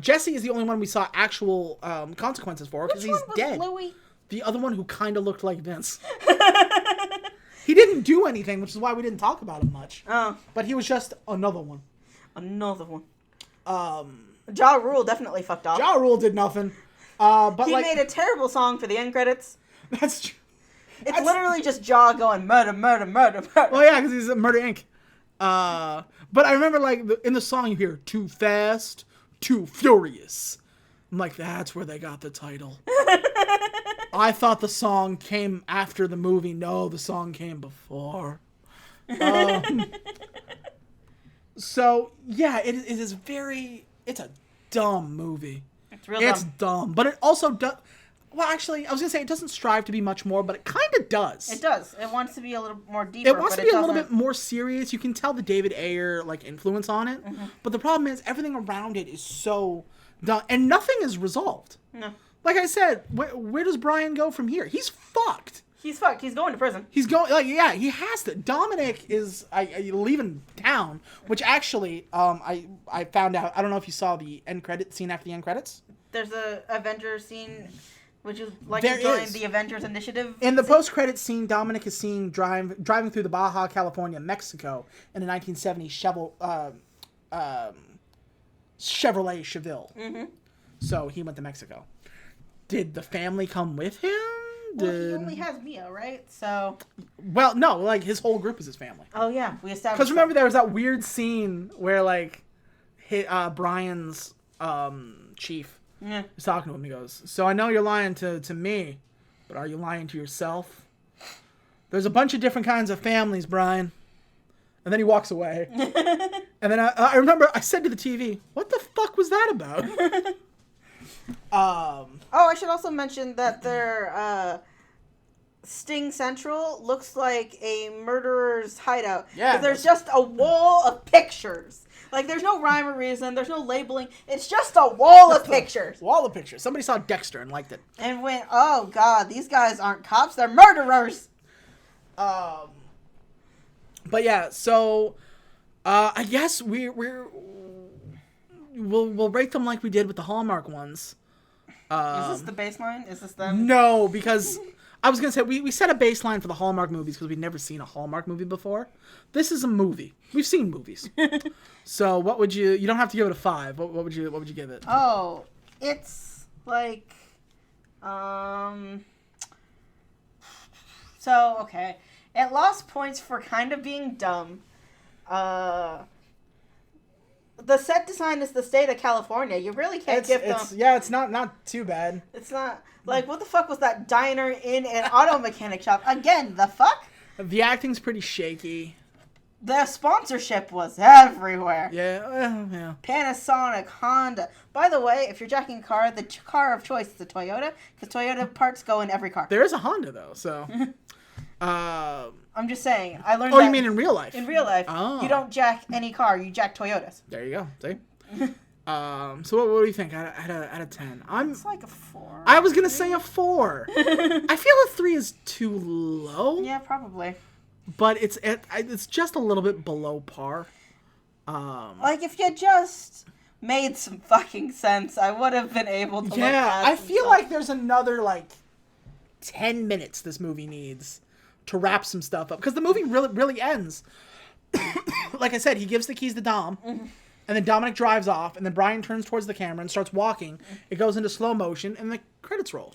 Jesse is the only one we saw actual consequences for because he's dead. Louie? The other one who kind of looked like Vince. He didn't do anything, which is why we didn't talk about him much. Oh. But he was just another one. Another one. Ja Rule definitely fucked off. Ja Rule did nothing. But he made a terrible song for the end credits. That's true. It's literally just Ja going murder, murder, murder, murder. Well, yeah, because he's a Murder Inc. But I remember, in the song you hear, Too Fast, Too Furious. I'm like, that's where they got the title. I thought the song came after the movie. No, the song came before. So, yeah, it is it's a dumb movie. It's real dumb. It's dumb. But it also does... Well, actually, I was going to say it doesn't strive to be much more, but it kind of does. It does. It wants to be a little more deeper. It wants to be a little bit more serious. You can tell the David Ayer, influence on it. Mm-hmm. But the problem is everything around it is so dumb. And nothing is resolved. No. Like I said, where does Brian go from here? He's fucked. He's fucked. He's going to prison. He's going, he has to. Dominic is leaving town, which actually, I found out, I don't know if you saw the end credit scene after the end credits. There's a Avengers scene, which is to join the Avengers Initiative. In the post-credit scene, Dominic is seen driving through the Baja California, Mexico, in a 1970 Chevrolet Chevelle. Mm-hmm. So he went to Mexico. Did the family come with him? Well, he only has Mia, right? So... Well, no, his whole group is his family. Oh, yeah. We established because remember, there was that weird scene where, Brian's chief was talking to him. He goes, so I know you're lying to me, but are you lying to yourself? There's a bunch of different kinds of families, Brian. And then he walks away. And then I remember I said to the TV, what the fuck was that about? Oh, I should also mention that their Sting Central looks like a murderer's hideout. Yeah, 'Cause there's just a wall of pictures. Like, there's no rhyme or reason. There's no labeling. It's just a wall of pictures. Wall of pictures. Somebody saw Dexter and liked it. And went, oh, God, these guys aren't cops. They're murderers. But yeah, so I guess we'll rate them like we did with the Hallmark ones. Is this the baseline? Is this them? No, because I was gonna say we set a baseline for the Hallmark movies because we've never seen a Hallmark movie before. This is a movie. We've seen movies. So what would you? You don't have to give it a 5. What would you give it? Oh, it's like, So okay, it lost points for kind of being dumb. The set design is the state of California. You really can't give them. It's not too bad. It's not like, what the fuck was that diner in an auto mechanic shop again? The fuck. The acting's pretty shaky. The sponsorship was everywhere. Yeah. Panasonic, Honda. By the way, if you're jacking a car, the car of choice is a Toyota, because Toyota parts go in every car. There is a Honda though, so. I'm just saying. I learned. Oh, that you mean in real life? In real life, you don't jack any car. You jack Toyotas. There you go. See. So what do you think out of 10? It's like a 4. I was gonna say a 4. I feel a 3 is too low. Yeah, probably. But it's just a little bit below par. Like, if you just made some fucking sense, I would have been able to. Yeah, I feel like there's another 10 minutes this movie needs to wrap some stuff up, because the movie really ends. Like I said, he gives the keys to Dom, and then Dominic drives off, and then Brian turns towards the camera and starts walking. It goes into slow motion, and the credits roll.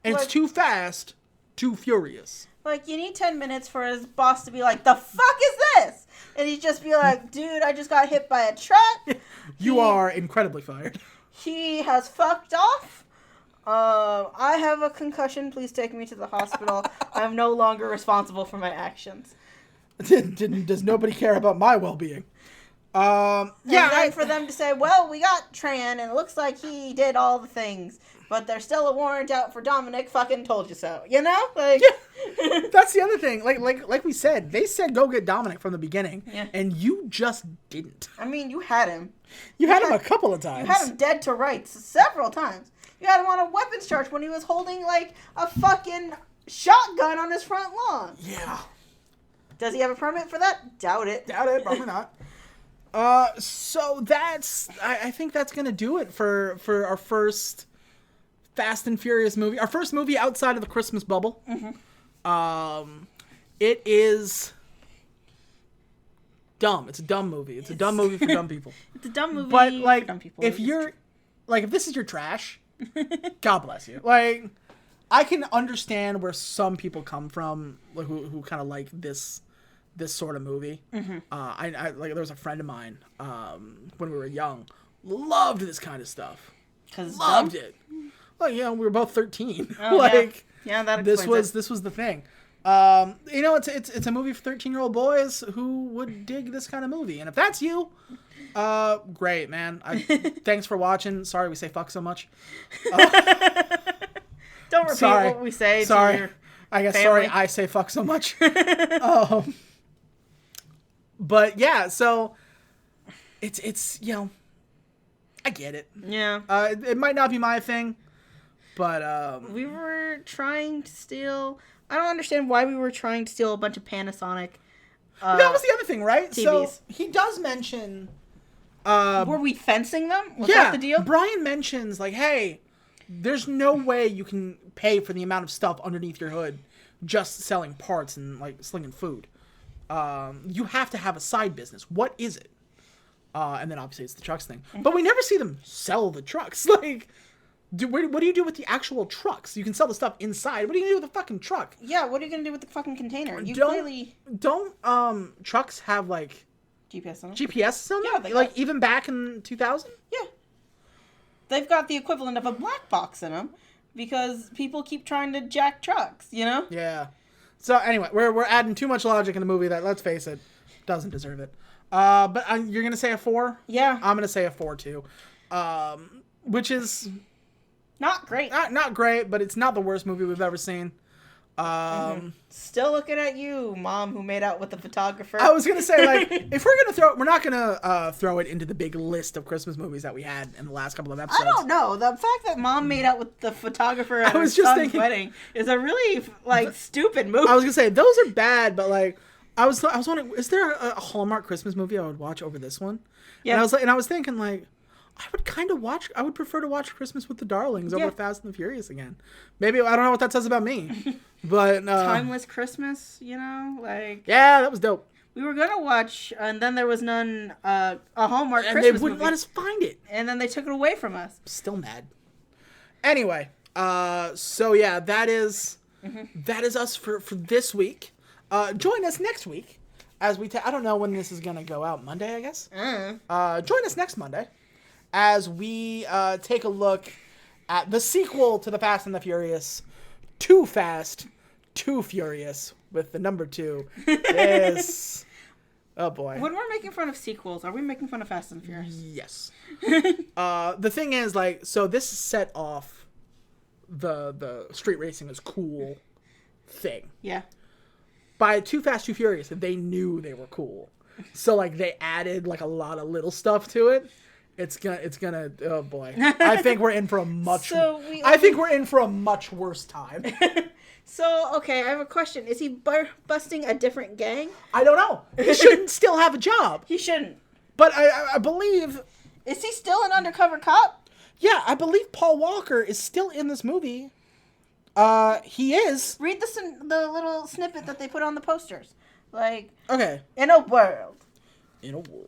And it's too fast, too furious. Like, you need 10 minutes for his boss to be like, the fuck is this? And he'd just be like, dude, I just got hit by a truck. You are incredibly fired. He has fucked off. I have a concussion. Please take me to the hospital. I'm no longer responsible for my actions. Does nobody care about my well-being? Then for them to say, well, we got Tran, and it looks like he did all the things, but there's still a warrant out for Dominic. Fucking told you so. You know? Like, yeah. That's the other thing. Like we said, they said go get Dominic from the beginning, and you just didn't. I mean, you had him. You had him a couple of times. You had him dead to rights several times. You had him on a weapons charge when he was holding, a fucking shotgun on his front lawn. Yeah. Does he have a permit for that? Doubt it. Probably not. So I think that's gonna do it for our first Fast and Furious movie. Our first movie outside of the Christmas bubble. Mm-hmm. It is dumb. It's a dumb movie. It's a dumb movie for dumb people. It's a dumb movie for dumb people. If you're, if this is your trash, God bless you. I can understand where some people come from, who kind of like this sort of movie. Mm-hmm. I there was a friend of mine when we were young, loved this kind of stuff. Loved it. Well, we were both 13. Oh, yeah, that explains this was the thing. It's a movie for 13-year-old boys who would dig this kind of movie, and if that's you, great, man. Thanks for watching. Sorry we say fuck so much. Don't repeat what we say. Sorry. To your I guess family. sorry I say fuck so much. But yeah, so it's I get it. Yeah. It might not be my thing, but we were trying to steal. I don't understand why we were trying to steal a bunch of Panasonic. That was the other thing, right? TVs. So he does mention. Were we fencing them? Was that the deal? Brian mentions hey, there's no way you can pay for the amount of stuff underneath your hood just selling parts and slinging food. You have to have a side business. What is it? And then obviously it's the trucks thing. Mm-hmm. But we never see them sell the trucks. What do you do with the actual trucks? You can sell the stuff inside. What are you gonna do with the fucking truck? Yeah, what are you gonna do with the fucking container? Don't trucks have GPS on them? GPS on them? Yeah, they even back in 2000? Yeah. They've got the equivalent of a black box in them because people keep trying to jack trucks, Yeah. So anyway, we're adding too much logic in the movie that, let's face it, doesn't deserve it. But you're gonna say a 4? Yeah. I'm gonna say a 4 too. Which is Not great. Not great, but it's not the worst movie we've ever seen. Still looking at you, mom, who made out with the photographer. I was gonna say, like, if we're not gonna throw it into the big list of Christmas movies that we had in the last couple of episodes. I don't know. The fact that mom made out with the photographer at her was just son's thinking- wedding is a really stupid movie. I was gonna say those are bad, but like, I was wondering, is there a Hallmark Christmas movie I would watch over this one? Yeah. And I was thinking like, I would prefer to watch Christmas with the Darlings over Fast and the Furious again. Maybe, I don't know what that says about me, but Timeless Christmas, like. Yeah, that was dope. We were gonna watch, and then there was none. A Hallmark And Christmas they wouldn't movie, let us find it. and then they took it away from us. Still mad. Anyway, so yeah, that is us for this week. Join us next week as we I don't know when this is gonna go out. Monday, I guess. Join us next Monday as we take a look at the sequel to the Fast and the Furious, Too Fast, Too Furious, with the number 2. Yes. Oh boy. When we're making fun of sequels, are we making fun of Fast and Furious? Yes. The thing is, like, so this set off the street racing is cool thing. Yeah. By Too Fast, Too Furious, they knew they were cool. So, like, they added, like, a lot of little stuff to it. It's gonna, oh boy. I think we're in for a much worse time. So, okay, I have a question. Is he busting a different gang? I don't know. He shouldn't still have a job. He shouldn't. But I believe... Is he still an undercover cop? Yeah, I believe Paul Walker is still in this movie. He is. Read the little snippet that they put on the posters. Like, Okay. in a world In a world.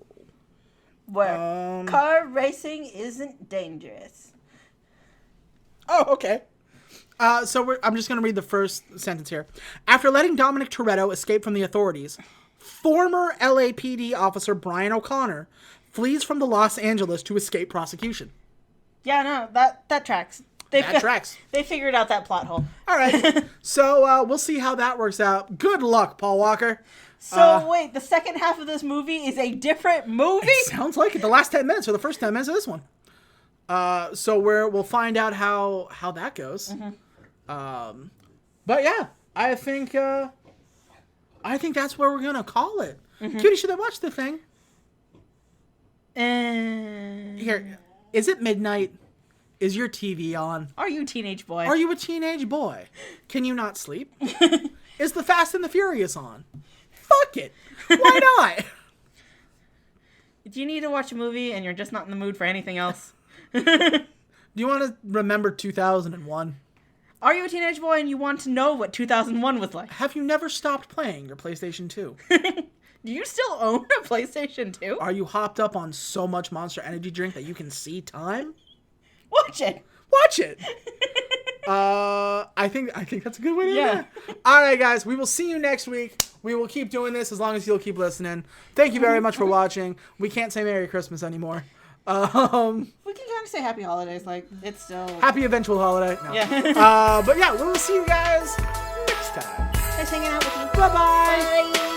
where car racing isn't dangerous. Oh, okay. So I'm just going to read the first sentence here. After letting Dominic Toretto escape from the authorities, former LAPD officer Brian O'Connor flees from the Los Angeles to escape prosecution. Yeah, no, that tracks. That tracks. They figured out that plot hole. All right. So we'll see how that works out. Good luck, Paul Walker. So wait, the second half of this movie is a different movie? Sounds like it. The last 10 minutes or the first 10 minutes of this one. So we'll find out how that goes. But yeah, I think that's where we're gonna call it. Cutie, should I watch the thing? Here, is it midnight? Is your TV on? Are you a teenage boy? Are you a teenage boy? Can you not sleep? Is the Fast and the Furious on? Fuck it. Why not? Do you need to watch a movie and you're just not in the mood for anything else? Do you want to remember 2001? Are you a teenage boy and you want to know what 2001 was like? Have you never stopped playing your PlayStation 2? Do you still own a PlayStation 2? Are you hopped up on so much Monster Energy drink that you can see time? Watch it. Watch it. I think that's a good way to Yeah. end it. All right, guys. We will see you next week. We will keep doing this as long as you'll keep listening. Thank you very much for watching. We can't say Merry Christmas anymore. We can kind of say Happy Holidays. Like, it's still... Happy eventual holiday. No. Yeah. But yeah, we will see you guys next time. Nice hanging out with you. Bye-bye. Bye.